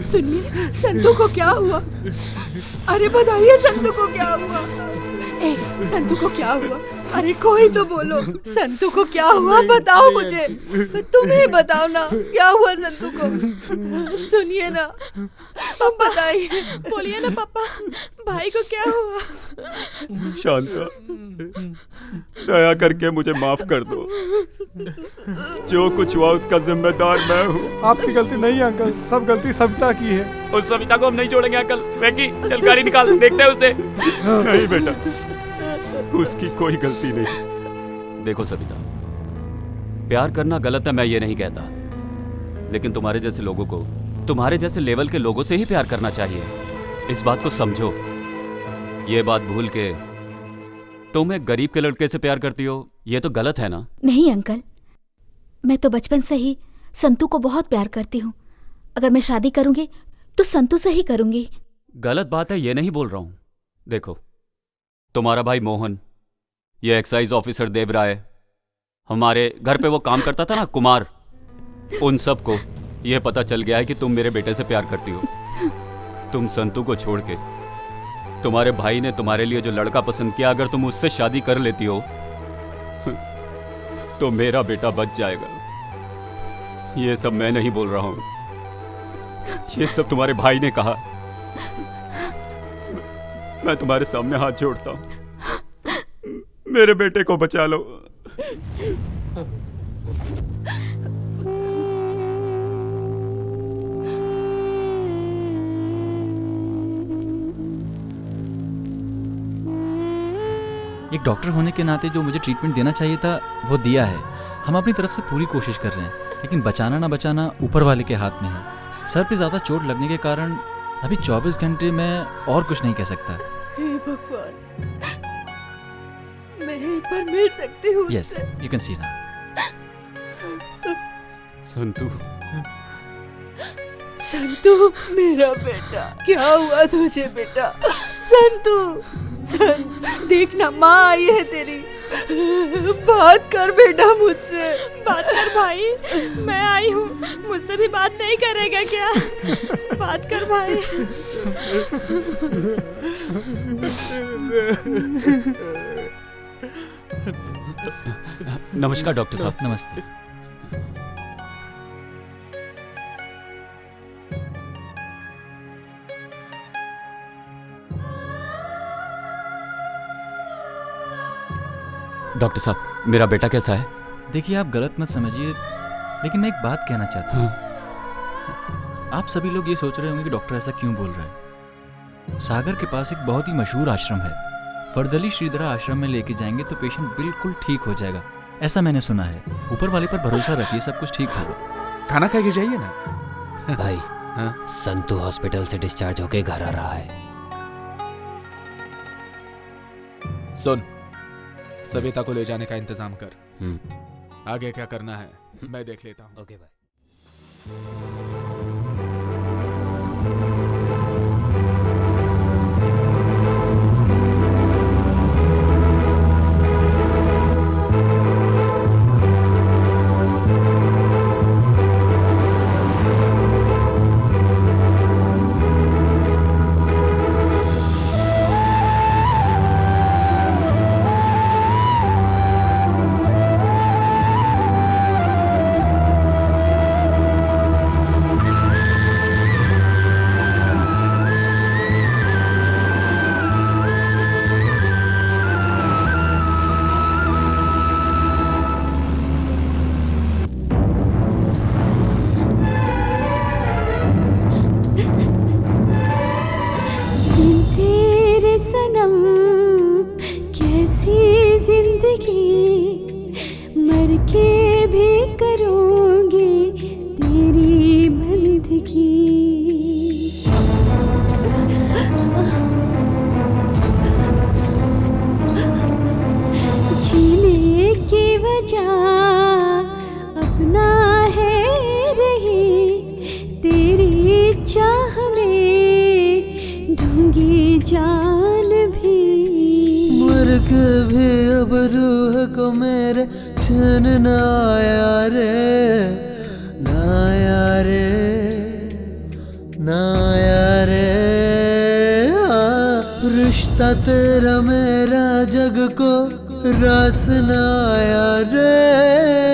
सुनिए, संतू को क्या हुआ? अरे बताइए, संतू को क्या हुआ? ए, संतू को क्या हुआ? अरे कोई तो बोलो, संतू को क्या हुआ? बताओ मुझे, तुम ही बताओ ना, क्या हुआ संतू को? सुनिए ना, अब बताइए। बोलिए ना पापा, भाई को क्या हुआ? शांता, दया करके मुझे माफ कर दो। जो कुछ हुआ उसका जिम्मेदार मैं हूँ। आपकी गलती नहीं है अंकल, सब गलती सविता की है। उस सविता को हम नहीं छोड़ेंगे अंकल। मैकी, चल गाड़ी निकाल, देखते हैं उसे। नहीं बेटा, उसकी कोई गलती नहीं। देखो सविता, प्यार करना गलत है, मैं ये नहीं कहता, लेकिन तुम्हारे जैसे लोगों को, तुम्हारे जैसे लेवल के लोगों से ही प्यार करना चाहिए। इस बात को समझो। ये बात भूल के तुम एक गरीब के लड़के से प्यार करती हो, ये तो गलत है ना? नहीं अंकल, मैं तो बचपन से ही संतू को बहुत प्यार करती हूँ। अगर मैं शादी करूंगी तो संतू से ही करूंगी। गलत बात है ये नहीं बोल रहा हूँ। देखो, तुम्हारा भाई मोहन, ये एक्साइज ऑफिसर देवराय, हमारे घर पे वो काम करता था ना, कुमार, उन सबको ये पता चल गया है कि तुम मेरे बेटे से प्यार करती हो। तुम संतू को छोड़ के तुम्हारे भाई ने तुम्हारे लिए जो लड़का पसंद किया, अगर तुम उससे शादी कर लेती हो तो मेरा बेटा बच जाएगा। ये सब मैं नहीं बोल रहा हूं, ये सब तुम्हारे भाई ने कहा। मैं तुम्हारे सामने हाथ जोड़ता हूं, मेरे बेटे को बचा लो। एक डॉक्टर होने के नाते जो मुझे ट्रीटमेंट देना चाहिए था वो दिया है। हम अपनी तरफ से पूरी कोशिश कर रहे हैं, लेकिन बचाना ना बचाना ऊपर वाले के हाथ में है। सर पे ज़्यादा चोट लगने के कारण अभी 24 घंटे में और कुछ नहीं कह सकता। हे भगवान, मैं एक बार मिल सकती हूँ? Yes, you can see now. Santu, Santu मेरा बेटा, क्या हुआ तुझे बेटा? संतू, देखना माँ आई है तेरी, बात कर बेटा मुझसे। बात कर भाई, मैं आई हूँ, मुझसे भी बात नहीं करेगा क्या? बात कर भाई। नमस्कार डॉक्टर साहब। नमस्ते। डॉक्टर साहब, मेरा बेटा कैसा है? देखिए, आप गलत मत समझिए, लेकिन मैं एक बात कहना चाहता हूँ। आप सभी लोग ये सोच रहे होंगे कि डॉक्टर ऐसा क्यों बोल रहा है। सागर के पास एक बहुत ही मशहूर आश्रम है, वर्दली श्रीधरा आश्रम में लेके जाएंगे तो पेशेंट बिल्कुल ठीक हो जाएगा, ऐसा मैंने सुना है। ऊपर वाले पर भरोसा रखिए, सब कुछ ठीक होगा। खाना खा के जाइए ना। भाई, संतू हॉस्पिटल से डिस्चार्ज होके घर आ रहा है। सुन, सविता को ले जाने का इंतजाम कर। आगे क्या करना है मैं देख लेता हूँ। ओके भाई। तेरा मेरा जग को रास न आया रे।